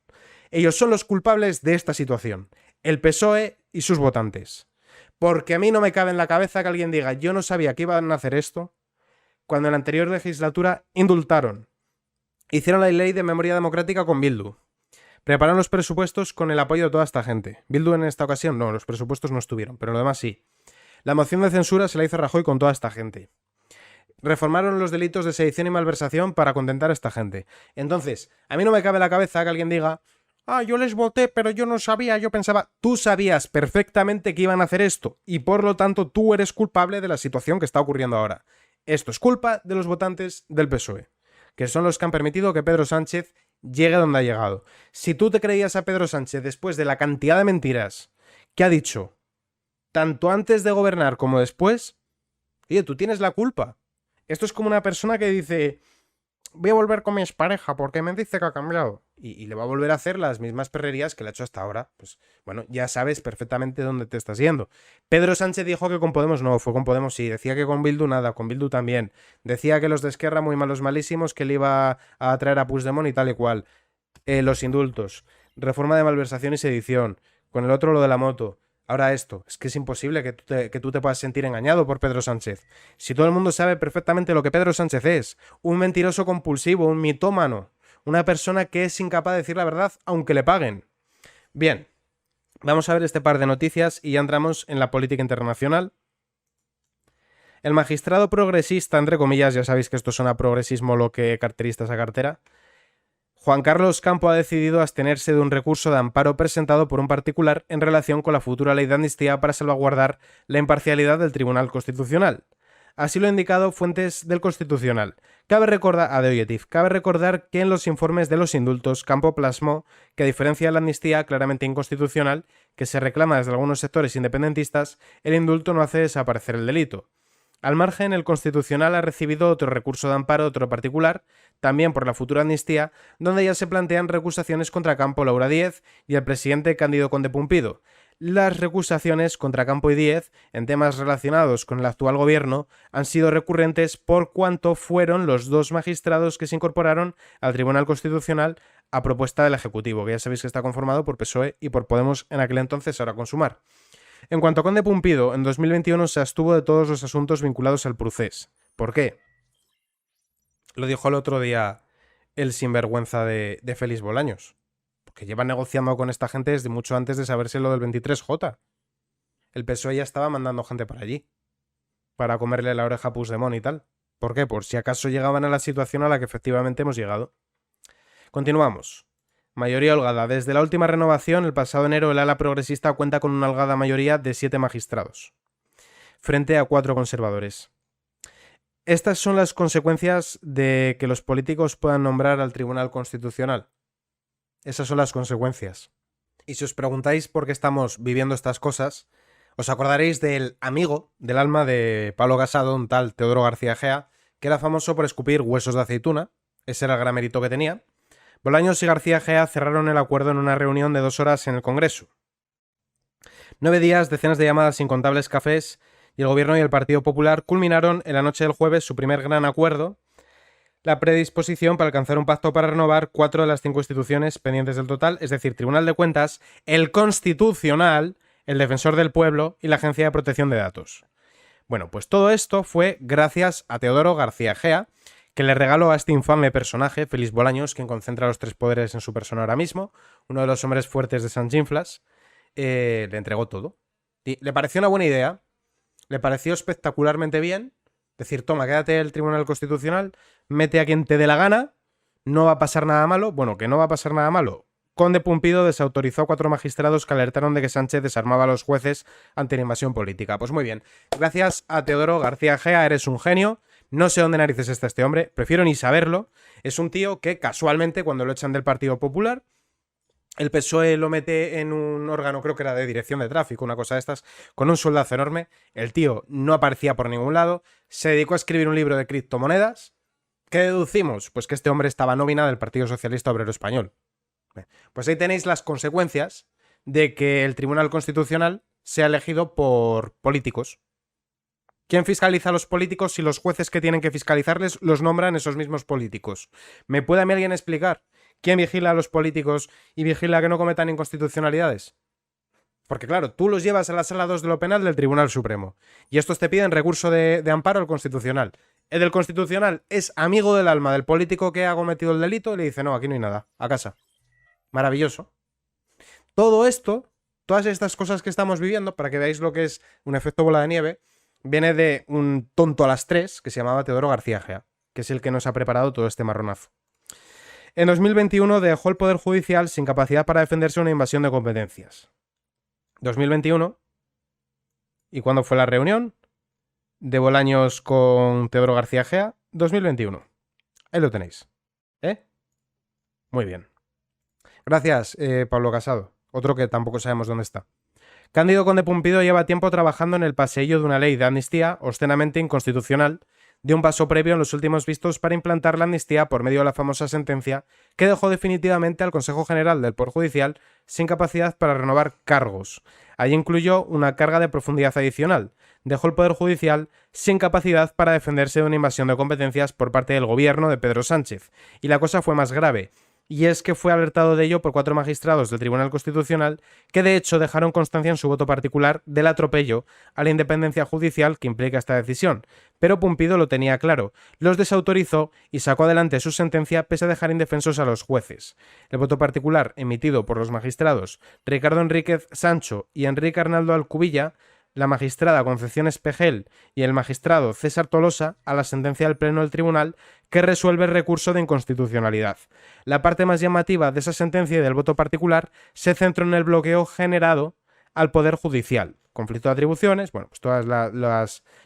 Ellos son los culpables de esta situación. El PSOE y sus votantes. Porque a mí no me cabe en la cabeza que alguien diga, yo no sabía que iban a hacer esto, cuando en la anterior legislatura indultaron. Hicieron la ley de memoria democrática con Bildu. Prepararon los presupuestos con el apoyo de toda esta gente. Bildu en esta ocasión no, los presupuestos no estuvieron, pero lo demás sí. La moción de censura se la hizo Rajoy con toda esta gente. Reformaron los delitos de sedición y malversación para contentar a esta gente. Entonces, a mí no me cabe en la cabeza que alguien diga, yo les voté, pero yo no sabía, yo pensaba. Tú sabías perfectamente que iban a hacer esto y por lo tanto tú eres culpable de la situación que está ocurriendo ahora. Esto es culpa de los votantes del PSOE, que son los que han permitido que Pedro Sánchez llegue donde ha llegado. Si tú te creías a Pedro Sánchez después de la cantidad de mentiras que ha dicho, tanto antes de gobernar como después, oye, tú tienes la culpa. Esto es como una persona que dice, voy a volver con mi expareja porque me dice que ha cambiado. Y le va a volver a hacer las mismas perrerías que le ha hecho hasta ahora. Pues bueno, ya sabes perfectamente dónde te estás yendo. Pedro Sánchez dijo que con Podemos no, fue con Podemos sí. Decía que con Bildu nada, con Bildu también. Decía que los de Esquerra muy malos, malísimos, que le iba a traer a Puigdemont y tal y cual. Los indultos, reforma de malversación y sedición, con el otro lo de la moto. Ahora esto, es que es imposible que tú te puedas sentir engañado por Pedro Sánchez. Si todo el mundo sabe perfectamente lo que Pedro Sánchez es, un mentiroso compulsivo, un mitómano, una persona que es incapaz de decir la verdad aunque le paguen. Bien, vamos a ver este par de noticias y ya entramos en la política internacional. El magistrado progresista, entre comillas, ya sabéis que esto suena a progresismo lo que carterista esa cartera, Juan Carlos Campo ha decidido abstenerse de un recurso de amparo presentado por un particular en relación con la futura ley de amnistía para salvaguardar la imparcialidad del Tribunal Constitucional. Así lo han indicado fuentes del Constitucional. Cabe recordar que en los informes de los indultos Campo plasmó que, a diferencia de la amnistía claramente inconstitucional, que se reclama desde algunos sectores independentistas, el indulto no hace desaparecer el delito. Al margen, el Constitucional ha recibido otro recurso de amparo de otro particular, también por la futura amnistía, donde ya se plantean recusaciones contra Campo, Laura Díez y el presidente Cándido Conde Pumpido. Las recusaciones contra Campo y Díez, en temas relacionados con el actual gobierno, han sido recurrentes por cuanto fueron los dos magistrados que se incorporaron al Tribunal Constitucional a propuesta del Ejecutivo, que ya sabéis que está conformado por PSOE y por Podemos en aquel entonces, ahora con Sumar. En cuanto a Conde Pumpido, en 2021 se abstuvo de todos los asuntos vinculados al procés. ¿Por qué? Lo dijo el otro día el sinvergüenza de Félix Bolaños. Porque lleva negociando con esta gente desde mucho antes de saberse lo del 23J. El PSOE ya estaba mandando gente por allí para comerle la oreja a Puigdemont y tal. ¿Por qué? Por si acaso llegaban a la situación a la que efectivamente hemos llegado. Continuamos. Mayoría holgada. Desde la última renovación, el pasado enero, el ala progresista cuenta con una holgada mayoría de 7 magistrados, frente a 4 conservadores. Estas son las consecuencias de que los políticos puedan nombrar al Tribunal Constitucional. Esas son las consecuencias. Y si os preguntáis por qué estamos viviendo estas cosas, os acordaréis del amigo del alma de Pablo Casado, un tal Teodoro García Egea, que era famoso por escupir huesos de aceituna. Ese era el gran mérito que tenía. Bolaños y García Egea cerraron el acuerdo en una reunión de 2 horas en el Congreso. 9 días, decenas de llamadas, incontables cafés, y el Gobierno y el Partido Popular culminaron en la noche del jueves su primer gran acuerdo, la predisposición para alcanzar un pacto para renovar 4 de las 5 instituciones pendientes del total, es decir, Tribunal de Cuentas, el Constitucional, el Defensor del Pueblo y la Agencia de Protección de Datos. Bueno, pues todo esto fue gracias a Teodoro García Egea, que le regaló a este infame personaje, Félix Bolaños, quien concentra los 3 poderes en su persona ahora mismo, uno de los hombres fuertes de San Ginflas, le entregó todo. Y le pareció una buena idea, le pareció espectacularmente bien, decir, toma, quédate el Tribunal Constitucional, mete a quien te dé la gana, no va a pasar nada malo. Bueno, que no va a pasar nada malo. Conde Pumpido desautorizó a 4 magistrados que alertaron de que Sánchez desarmaba a los jueces ante la invasión política. Pues muy bien, gracias a Teodoro García Egea, eres un genio. No sé dónde narices está este hombre, prefiero ni saberlo. Es un tío que casualmente cuando lo echan del Partido Popular, el PSOE lo mete en un órgano, creo que era de dirección de tráfico, una cosa de estas, con un sueldazo enorme. El tío no aparecía por ningún lado, se dedicó a escribir un libro de criptomonedas. ¿Qué deducimos? Pues que este hombre estaba nómina del Partido Socialista Obrero Español. Pues ahí tenéis las consecuencias de que el Tribunal Constitucional sea elegido por políticos. ¿Quién fiscaliza a los políticos si los jueces que tienen que fiscalizarles los nombran esos mismos políticos? ¿Me puede a mí alguien explicar quién vigila a los políticos y vigila que no cometan inconstitucionalidades? Porque claro, tú los llevas a la sala 2 de lo penal del Tribunal Supremo y estos te piden recurso de amparo al Constitucional. El del Constitucional es amigo del alma del político que ha cometido el delito y le dice, no, aquí no hay nada, a casa. Maravilloso. Todo esto, todas estas cosas que estamos viviendo, para que veáis lo que es un efecto bola de nieve, viene de un tonto a las 3 que se llamaba Teodoro García Egea, que es el que nos ha preparado todo este marronazo. En 2021 dejó el Poder Judicial sin capacidad para defenderse de una invasión de competencias. 2021. ¿Y cuándo fue la reunión de Bolaños con Teodoro García Egea? 2021. Ahí lo tenéis. ¿Eh? Muy bien. Gracias, Pablo Casado. Otro que tampoco sabemos dónde está. Cándido Conde Pumpido lleva tiempo trabajando en el paseillo de una ley de amnistía obscenamente inconstitucional, de un paso previo en los últimos vistos para implantar la amnistía por medio de la famosa sentencia que dejó definitivamente al Consejo General del Poder Judicial sin capacidad para renovar cargos. Allí incluyó una carga de profundidad adicional. Dejó el Poder Judicial sin capacidad para defenderse de una invasión de competencias por parte del gobierno de Pedro Sánchez. Y la cosa fue más grave. Y es que fue alertado de ello por 4 magistrados del Tribunal Constitucional que de hecho dejaron constancia en su voto particular del atropello a la independencia judicial que implica esta decisión. Pero Pumpido lo tenía claro, los desautorizó y sacó adelante su sentencia pese a dejar indefensos a los jueces. El voto particular emitido por los magistrados Ricardo Enríquez Sancho y Enrique Arnaldo Alcubilla, la magistrada Concepción Espejel y el magistrado César Tolosa a la sentencia del Pleno del Tribunal que resuelve el recurso de inconstitucionalidad. La parte más llamativa de esa sentencia y del voto particular se centró en el bloqueo generado al Poder Judicial. Conflicto de atribuciones, bueno, pues todos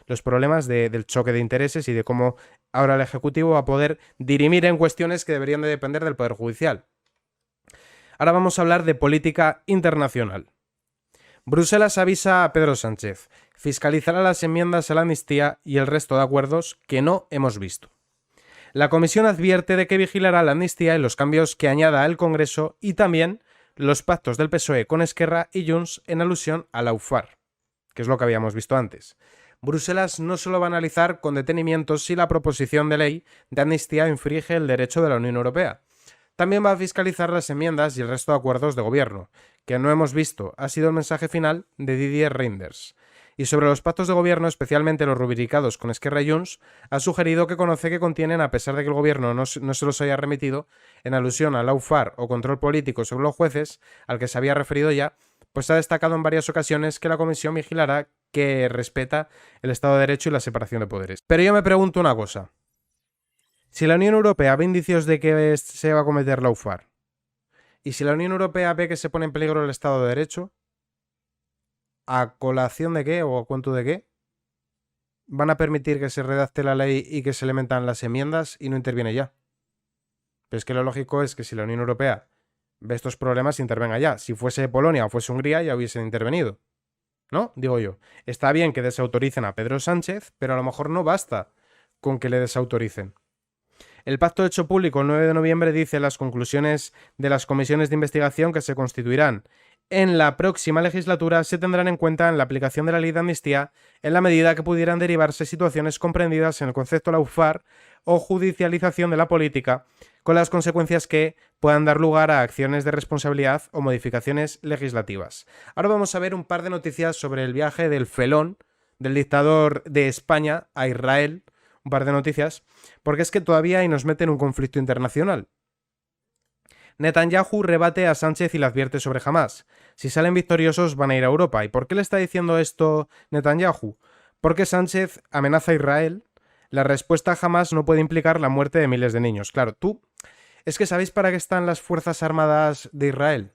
los problemas del choque de intereses y de cómo ahora el Ejecutivo va a poder dirimir en cuestiones que deberían de depender del Poder Judicial. Ahora vamos a hablar de política internacional. Bruselas avisa a Pedro Sánchez, fiscalizará las enmiendas a la amnistía y el resto de acuerdos que no hemos visto. La Comisión advierte de que vigilará la amnistía y los cambios que añada el Congreso y también los pactos del PSOE con Esquerra y Junts en alusión al Laufar, que es lo que habíamos visto antes. Bruselas no solo va a analizar con detenimiento si la proposición de ley de amnistía infringe el derecho de la Unión Europea. También va a fiscalizar las enmiendas y el resto de acuerdos de gobierno, que no hemos visto, ha sido el mensaje final de Didier Reynders. Y sobre los pactos de gobierno, especialmente los rubricados con Esquerra y Junts, ha sugerido que conoce que contienen, a pesar de que el gobierno no se los haya remitido, en alusión al Laufar o control político sobre los jueces, al que se había referido ya, pues ha destacado en varias ocasiones que la Comisión vigilará que respeta el Estado de Derecho y la separación de poderes. Pero yo me pregunto una cosa. Si la Unión Europea ve indicios de que se va a cometer Laufar, y si la Unión Europea ve que se pone en peligro el Estado de Derecho, ¿a colación de qué o a cuento de qué van a permitir que se redacte la ley y que se le metan las enmiendas y no interviene ya? Pero es que lo lógico es que si la Unión Europea ve estos problemas, intervenga ya. Si fuese Polonia o fuese Hungría, ya hubiesen intervenido. ¿No? Digo yo. Está bien que desautoricen a Pedro Sánchez, pero a lo mejor no basta con que le desautoricen. El pacto hecho público el 9 de noviembre dice las conclusiones de las comisiones de investigación que se constituirán en la próxima legislatura se tendrán en cuenta en la aplicación de la ley de amnistía en la medida que pudieran derivarse situaciones comprendidas en el concepto Laufar o judicialización de la política, con las consecuencias que puedan dar lugar a acciones de responsabilidad o modificaciones legislativas. Ahora vamos a ver un par de noticias sobre el viaje del felón, del dictador de España a Israel, un par de noticias, porque es que todavía ahí nos meten en un conflicto internacional. Netanyahu rebate a Sánchez y le advierte sobre Hamás. Si salen victoriosos van a ir a Europa. ¿Y por qué le está diciendo esto Netanyahu? Porque Sánchez amenaza a Israel. La respuesta a Hamás no puede implicar la muerte de miles de niños. Claro, es que ¿sabéis para qué están las Fuerzas Armadas de Israel?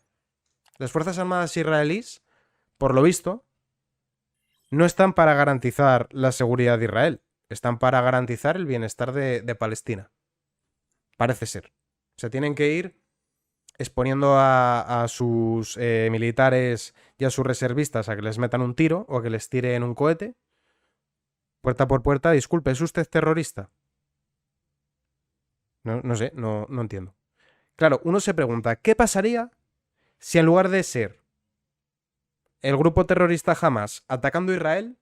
Las Fuerzas Armadas israelíes, por lo visto, no están para garantizar la seguridad de Israel. Están para garantizar el bienestar de Palestina. Parece ser. O sea, tienen que ir exponiendo a sus militares y a sus reservistas a que les metan un tiro o a que les tiren un cohete. Puerta por puerta, disculpe, ¿es usted terrorista? No sé, no entiendo. Claro, uno se pregunta, ¿qué pasaría si en lugar de ser el grupo terrorista Hamas atacando a Israel,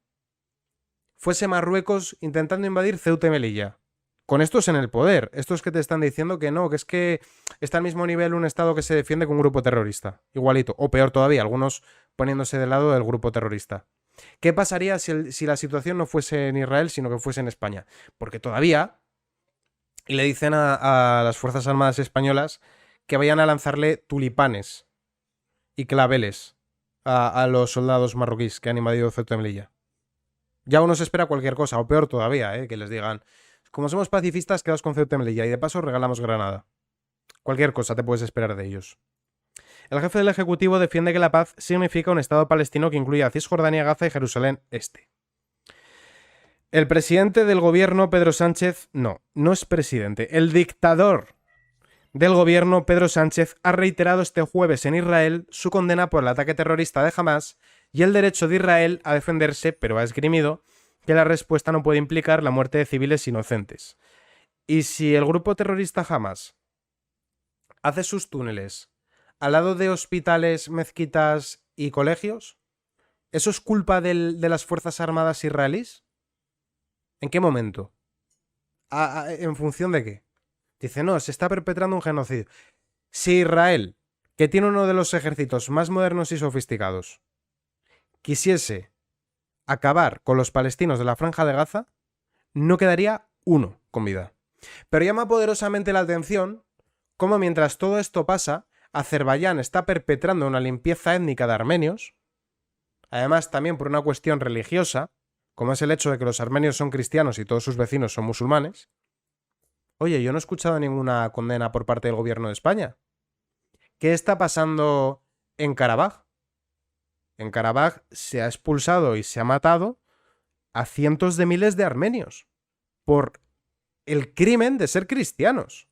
fuese Marruecos intentando invadir Ceuta y Melilla? Con estos en el poder, estos que te están diciendo que no, que es que está al mismo nivel un Estado que se defiende con un grupo terrorista. Igualito, o peor todavía, algunos poniéndose del lado del grupo terrorista. ¿Qué pasaría si la situación no fuese en Israel, sino que fuese en España? Porque todavía le dicen a las Fuerzas Armadas españolas que vayan a lanzarle tulipanes y claveles a los soldados marroquíes que han invadido Ceuta y Melilla. Ya uno se espera cualquier cosa, o peor todavía, que les digan, como somos pacifistas, quedaos con Ceuta y Melilla y de paso regalamos Granada. Cualquier cosa te puedes esperar de ellos. El jefe del Ejecutivo defiende que la paz significa un Estado palestino que incluya Cisjordania, Gaza y Jerusalén Este. El presidente del gobierno, Pedro Sánchez, no es presidente. El dictador del gobierno, Pedro Sánchez, ha reiterado este jueves en Israel su condena por el ataque terrorista de Hamás y el derecho de Israel a defenderse, pero ha esgrimido que la respuesta no puede implicar la muerte de civiles inocentes. Y si el grupo terrorista Hamás hace sus túneles al lado de hospitales, mezquitas y colegios, ¿eso es culpa de las Fuerzas Armadas israelíes? ¿En qué momento? ¿En función de qué? Dice, no, se está perpetrando un genocidio. Si Israel, que tiene uno de los ejércitos más modernos y sofisticados, quisiese acabar con los palestinos de la Franja de Gaza, no quedaría uno con vida. Pero llama poderosamente la atención cómo mientras todo esto pasa, Azerbaiyán está perpetrando una limpieza étnica de armenios, además también por una cuestión religiosa, como es el hecho de que los armenios son cristianos y todos sus vecinos son musulmanes. Oye, yo no he escuchado ninguna condena por parte del gobierno de España. ¿Qué está pasando en Karabaj? En Karabaj se ha expulsado y se ha matado a cientos de miles de armenios por el crimen de ser cristianos.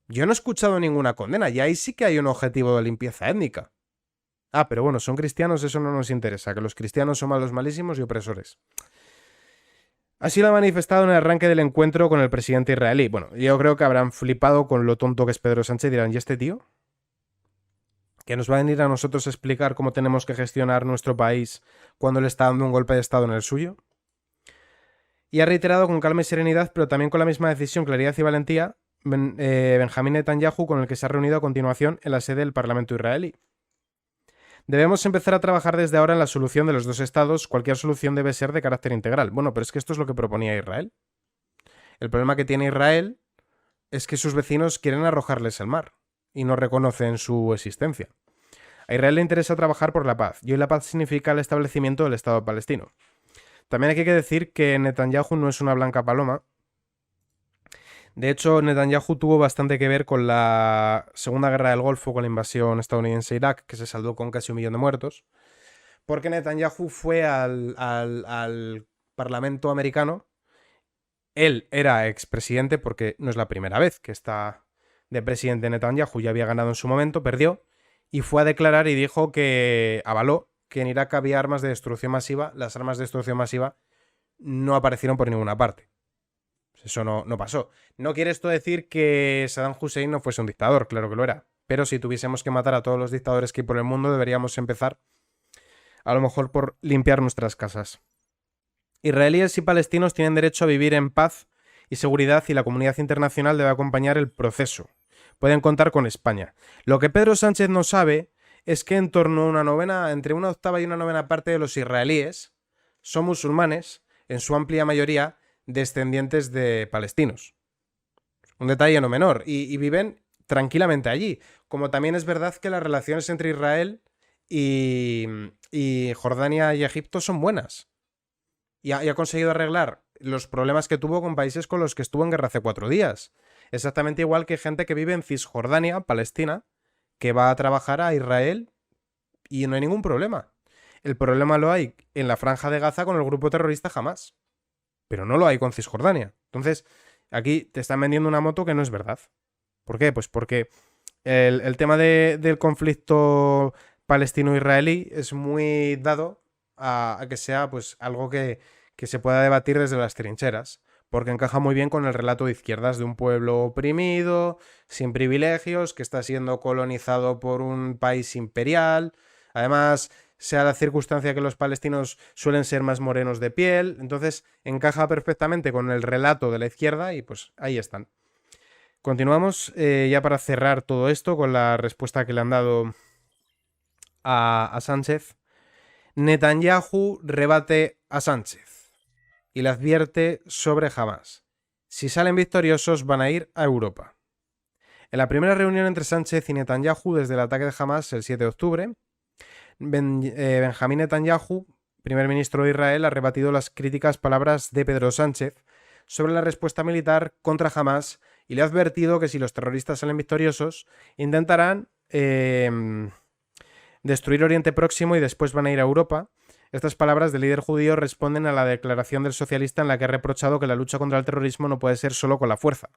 Yo no he escuchado ninguna condena y ahí sí que hay un objetivo de limpieza étnica. Ah, pero bueno, son cristianos, eso no nos interesa, que los cristianos son malos, malísimos y opresores. Así lo ha manifestado en el arranque del encuentro con el presidente israelí. Bueno, yo creo que habrán flipado con lo tonto que es Pedro Sánchez y dirán, ¿y este tío? ¿Que nos va a venir a nosotros a explicar cómo tenemos que gestionar nuestro país cuando le está dando un golpe de estado en el suyo? Y ha reiterado con calma y serenidad, pero también con la misma decisión, claridad y valentía, Benjamín Netanyahu, con el que se ha reunido a continuación en la sede del Parlamento israelí. Debemos empezar a trabajar desde ahora en la solución de los dos estados. Cualquier solución debe ser de carácter integral. Bueno, pero es que esto es lo que proponía Israel. El problema que tiene Israel es que sus vecinos quieren arrojarles al mar y no reconocen su existencia. A Israel le interesa trabajar por la paz, y hoy la paz significa el establecimiento del Estado palestino. También hay que decir que Netanyahu no es una blanca paloma. De hecho, Netanyahu tuvo bastante que ver con la Segunda Guerra del Golfo, con la invasión estadounidense a Irak, que se saldó con casi 1 millón de muertos, porque Netanyahu fue al Parlamento americano. Él era expresidente, porque no es la primera vez que está de presidente Netanyahu, ya había ganado en su momento, perdió, y fue a declarar y dijo que avaló que en Irak había armas de destrucción masiva. Las armas de destrucción masiva no aparecieron por ninguna parte. Eso no pasó. No quiere esto decir que Saddam Hussein no fuese un dictador, claro que lo era. Pero si tuviésemos que matar a todos los dictadores que hay por el mundo, deberíamos empezar a lo mejor por limpiar nuestras casas. Israelíes y palestinos tienen derecho a vivir en paz y seguridad y la comunidad internacional debe acompañar el proceso. Pueden contar con España. Lo que Pedro Sánchez no sabe es que en torno a entre una octava y una novena parte de los israelíes son musulmanes, en su amplia mayoría descendientes de palestinos. Un detalle no menor. Y viven tranquilamente allí. Como también es verdad que las relaciones entre Israel y Jordania y Egipto son buenas. Y ha conseguido arreglar los problemas que tuvo con países con los que estuvo en guerra hace 4 días. Exactamente igual que gente que vive en Cisjordania, Palestina, que va a trabajar a Israel y no hay ningún problema. El problema lo hay en la Franja de Gaza con el grupo terrorista Hamás. Pero no lo hay con Cisjordania. Entonces, aquí te están vendiendo una moto que no es verdad. ¿Por qué? Pues porque el tema del conflicto palestino-israelí es muy dado a que sea pues algo que se pueda debatir desde las trincheras, porque encaja muy bien con el relato de izquierdas de un pueblo oprimido, sin privilegios, que está siendo colonizado por un país imperial. Además, sea la circunstancia que los palestinos suelen ser más morenos de piel, entonces encaja perfectamente con el relato de la izquierda y pues ahí están. Continuamos ya para cerrar todo esto con la respuesta que le han dado a Sánchez. Netanyahu rebate a Sánchez y le advierte sobre Hamás. Si salen victoriosos van a ir a Europa. En la primera reunión entre Sánchez y Netanyahu desde el ataque de Hamás el 7 de octubre, Benjamín Netanyahu, primer ministro de Israel, ha rebatido las críticas palabras de Pedro Sánchez sobre la respuesta militar contra Hamás y le ha advertido que si los terroristas salen victoriosos intentarán destruir Oriente Próximo y después van a ir a Europa. Estas palabras del líder judío responden a la declaración del socialista en la que ha reprochado que la lucha contra el terrorismo no puede ser solo con la fuerza.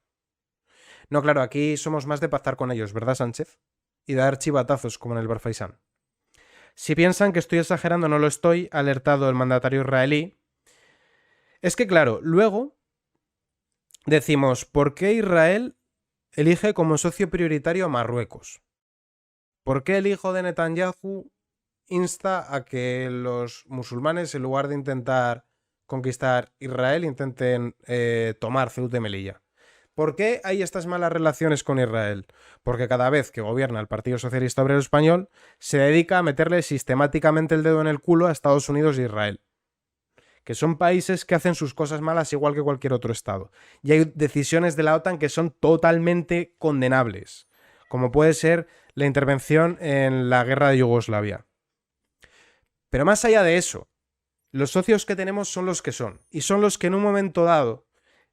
No, claro, aquí somos más de pactar con ellos, ¿verdad, Sánchez? Y dar chivatazos, como en el Barfaisán. Si piensan que estoy exagerando, no lo estoy, ha alertado el mandatario israelí. Es que, claro, luego decimos, ¿por qué Israel elige como socio prioritario a Marruecos? ¿Por qué el hijo de Netanyahu insta a que los musulmanes, en lugar de intentar conquistar Israel, intenten tomar Ceuta y Melilla? ¿Por qué hay estas malas relaciones con Israel? Porque cada vez que gobierna el Partido Socialista Obrero Español, se dedica a meterle sistemáticamente el dedo en el culo a Estados Unidos e Israel, que son países que hacen sus cosas malas igual que cualquier otro estado. Y hay decisiones de la OTAN que son totalmente condenables, como puede ser la intervención en la guerra de Yugoslavia. Pero más allá de eso, los socios que tenemos son los que son, y son los que en un momento dado,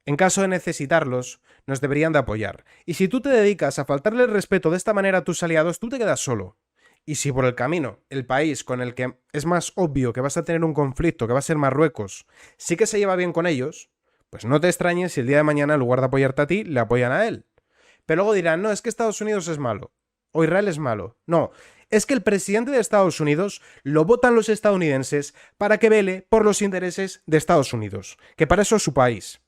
en caso de necesitarlos, nos deberían de apoyar. Y si tú te dedicas a faltarle el respeto de esta manera a tus aliados, tú te quedas solo. Y si por el camino el país con el que es más obvio que vas a tener un conflicto, que va a ser Marruecos, sí que se lleva bien con ellos, pues no te extrañes si el día de mañana, en lugar de apoyarte a ti, le apoyan a él. Pero luego dirán, no, es que Estados Unidos es malo, o Israel es malo. No, es que el presidente de Estados Unidos lo votan los estadounidenses para que vele por los intereses de Estados Unidos, que para eso es su país.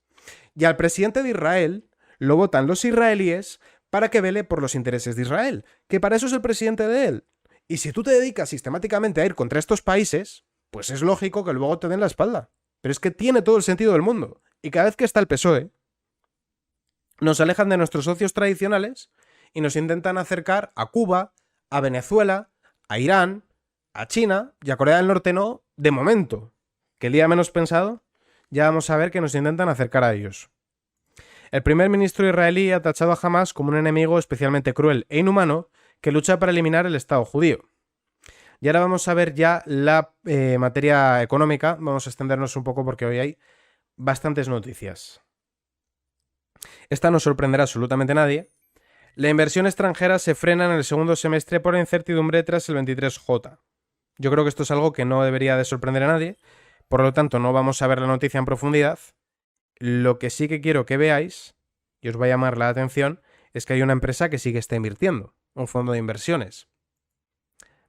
Y al presidente de Israel lo votan los israelíes para que vele por los intereses de Israel, que para eso es el presidente de él. Y si tú te dedicas sistemáticamente a ir contra estos países, pues es lógico que luego te den la espalda. Pero es que tiene todo el sentido del mundo. Y cada vez que está el PSOE, nos alejan de nuestros socios tradicionales y nos intentan acercar a Cuba, a Venezuela, a Irán, a China y a Corea del Norte no, de momento. Que el día menos pensado, ya vamos a ver que nos intentan acercar a ellos. El primer ministro israelí ha tachado a Hamas como un enemigo especialmente cruel e inhumano que lucha para eliminar el Estado judío. Y ahora vamos a ver ya la materia económica. Vamos a extendernos un poco porque hoy hay bastantes noticias. Esta no sorprenderá absolutamente a nadie. La inversión extranjera se frena en el segundo semestre por incertidumbre tras el 23J. Yo creo que esto es algo que no debería de sorprender a nadie. Por lo tanto, no vamos a ver la noticia en profundidad. Lo que sí que quiero que veáis, y os va a llamar la atención, es que hay una empresa que sí que está invirtiendo, un fondo de inversiones.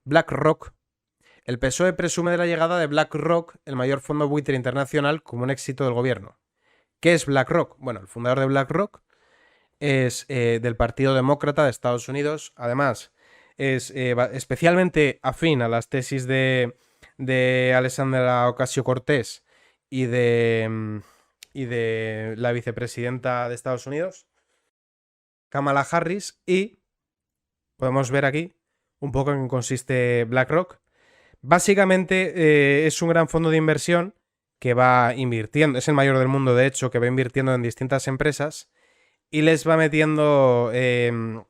BlackRock. El PSOE presume de la llegada de BlackRock, el mayor fondo buitre internacional, como un éxito del gobierno. ¿Qué es BlackRock? Bueno, el fundador de BlackRock es del Partido Demócrata de Estados Unidos. Además, es especialmente afín a las tesis de Alexandria Ocasio-Cortez y de la vicepresidenta de Estados Unidos, Kamala Harris, y podemos ver aquí un poco en qué consiste BlackRock. Básicamente es un gran fondo de inversión que va invirtiendo, es el mayor del mundo de hecho, que va invirtiendo en distintas empresas y les va metiendo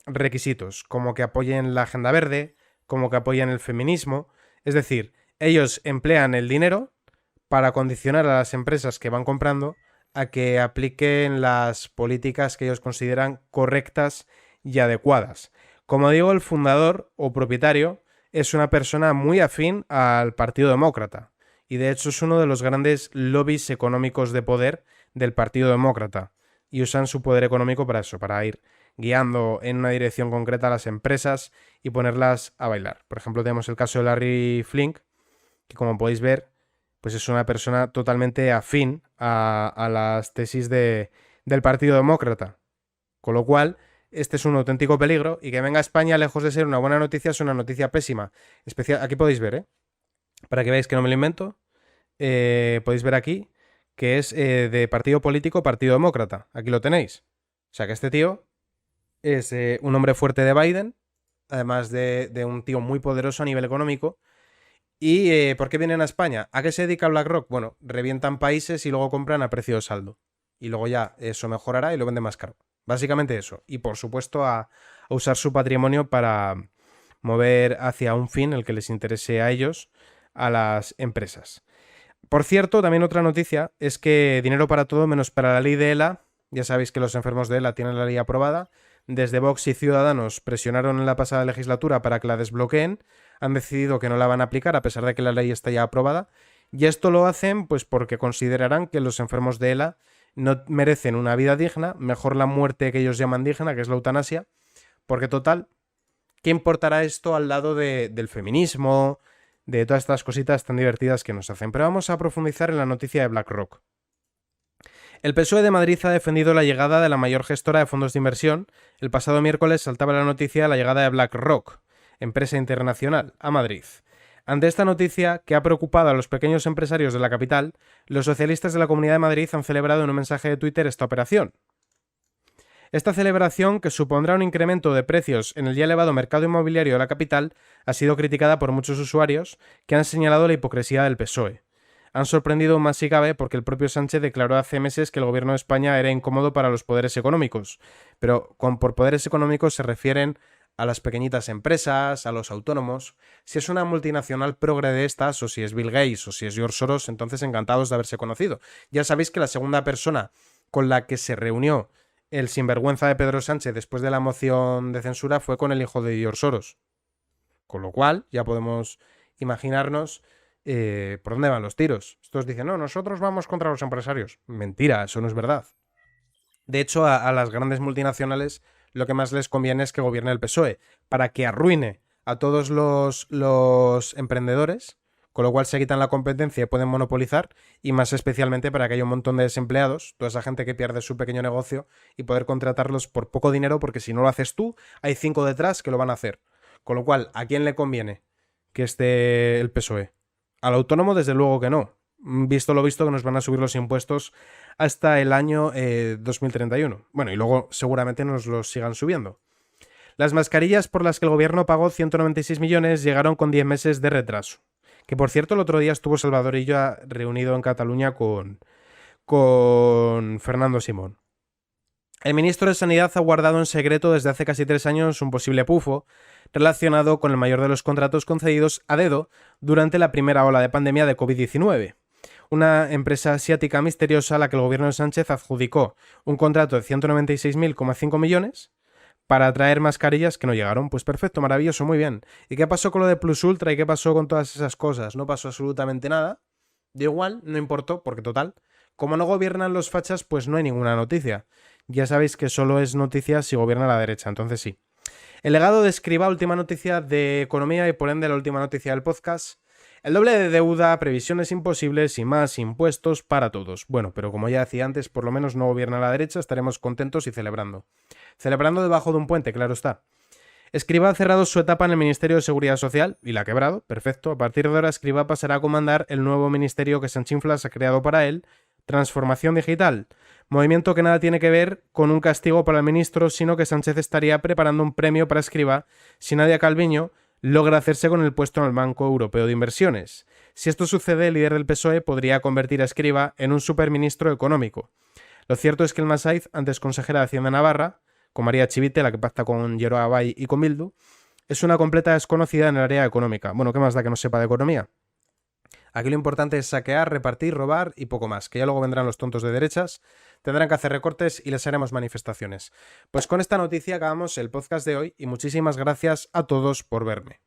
requisitos, como que apoyen la agenda verde, como que apoyen el feminismo. Es decir, ellos emplean el dinero para condicionar a las empresas que van comprando a que apliquen las políticas que ellos consideran correctas y adecuadas. Como digo, el fundador o propietario es una persona muy afín al Partido Demócrata y de hecho es uno de los grandes lobbies económicos de poder del Partido Demócrata y usan su poder económico para eso, para ir guiando en una dirección concreta a las empresas y ponerlas a bailar. Por ejemplo, tenemos el caso de Larry Flink, que como podéis ver, pues es una persona totalmente afín a las tesis del Partido Demócrata. Con lo cual, este es un auténtico peligro y que venga a España, lejos de ser una buena noticia, es una noticia pésima. Aquí podéis ver, para que veáis que no me lo invento, podéis ver aquí que es de partido político, Partido Demócrata. Aquí lo tenéis. O sea que este tío es un hombre fuerte de Biden, además de un tío muy poderoso a nivel económico. ¿Y por qué vienen a España? ¿A qué se dedica BlackRock? Bueno, revientan países y luego compran a precio de saldo. Y luego ya eso mejorará y lo venden más caro. Básicamente eso. Y por supuesto a usar su patrimonio para mover hacia un fin el que les interese a ellos, a las empresas. Por cierto, también otra noticia es que dinero para todo menos para la ley de ELA. Ya sabéis que los enfermos de ELA tienen la ley aprobada. Desde Vox y Ciudadanos presionaron en la pasada legislatura para que la desbloqueen. Han decidido que no la van a aplicar a pesar de que la ley está ya aprobada. Y esto lo hacen pues porque considerarán que los enfermos de ELA no merecen una vida digna, mejor la muerte que ellos llaman digna, que es la eutanasia, porque total, ¿qué importará esto al lado del feminismo, de todas estas cositas tan divertidas que nos hacen? Pero vamos a profundizar en la noticia de BlackRock. El PSOE de Madrid ha defendido la llegada de la mayor gestora de fondos de inversión. El pasado miércoles saltaba la noticia de la llegada de BlackRock, empresa internacional, a Madrid. Ante esta noticia, que ha preocupado a los pequeños empresarios de la capital, los socialistas de la Comunidad de Madrid han celebrado en un mensaje de Twitter esta operación. Esta celebración, que supondrá un incremento de precios en el ya elevado mercado inmobiliario de la capital, ha sido criticada por muchos usuarios que han señalado la hipocresía del PSOE. Han sorprendido más si cabe porque el propio Sánchez declaró hace meses que el gobierno de España era incómodo para los poderes económicos, pero por poderes económicos se refieren a las pequeñitas empresas, a los autónomos. Si es una multinacional progre de estas, o si es Bill Gates, o si es George Soros, entonces encantados de haberse conocido. Ya sabéis que la segunda persona con la que se reunió el sinvergüenza de Pedro Sánchez después de la moción de censura fue con el hijo de George Soros. Con lo cual, ya podemos imaginarnos por dónde van los tiros. Estos dicen, no, nosotros vamos contra los empresarios. Mentira, eso no es verdad. De hecho, a las grandes multinacionales lo que más les conviene es que gobierne el PSOE, para que arruine a todos los emprendedores, con lo cual se quitan la competencia y pueden monopolizar, y más especialmente para que haya un montón de desempleados, toda esa gente que pierde su pequeño negocio, y poder contratarlos por poco dinero, porque si no lo haces tú, hay 5 detrás que lo van a hacer. Con lo cual, ¿a quién le conviene que esté el PSOE? Al autónomo, desde luego que no. Visto lo visto, que nos van a subir los impuestos hasta el año 2031. Bueno, y luego seguramente nos los sigan subiendo. Las mascarillas por las que el gobierno pagó 196 millones llegaron con 10 meses de retraso. Que por cierto, el otro día estuvo Salvador Illa reunido en Cataluña con Fernando Simón. El ministro de Sanidad ha guardado en secreto desde hace casi 3 años un posible pufo relacionado con el mayor de los contratos concedidos a dedo durante la primera ola de pandemia de COVID-19. Una empresa asiática misteriosa a la que el gobierno de Sánchez adjudicó un contrato de 196.5 millones para traer mascarillas que no llegaron. Pues perfecto, maravilloso, muy bien. ¿Y qué pasó con lo de Plus Ultra y qué pasó con todas esas cosas? No pasó absolutamente nada. De igual, no importó, porque total, como no gobiernan los fachas, pues no hay ninguna noticia. Ya sabéis que solo es noticia si gobierna la derecha, entonces sí. El legado de Escrivá, última noticia de economía y por ende la última noticia del podcast. El doble de deuda, previsiones imposibles y más impuestos para todos. Bueno, pero como ya decía antes, por lo menos no gobierna la derecha, estaremos contentos y celebrando. Celebrando debajo de un puente, claro está. Escrivá ha cerrado su etapa en el Ministerio de Seguridad Social y la ha quebrado, perfecto. A partir de ahora Escrivá pasará a comandar el nuevo ministerio que Sanchinflas ha creado para él, Transformación Digital. Movimiento que nada tiene que ver con un castigo para el ministro, sino que Sánchez estaría preparando un premio para Escrivá si Nadia Calviño logra hacerse con el puesto en el Banco Europeo de Inversiones. Si esto sucede, el líder del PSOE podría convertir a Escrivá en un superministro económico. Lo cierto es que el Masaiz, antes consejera de Hacienda Navarra, con María Chivite, la que pacta con Yeroa Abay y con Bildu, es una completa desconocida en el área económica. Bueno, ¿qué más da que no sepa de economía? Aquí lo importante es saquear, repartir, robar y poco más, que ya luego vendrán los tontos de derechas, tendrán que hacer recortes y les haremos manifestaciones. Pues con esta noticia acabamos el podcast de hoy y muchísimas gracias a todos por verme.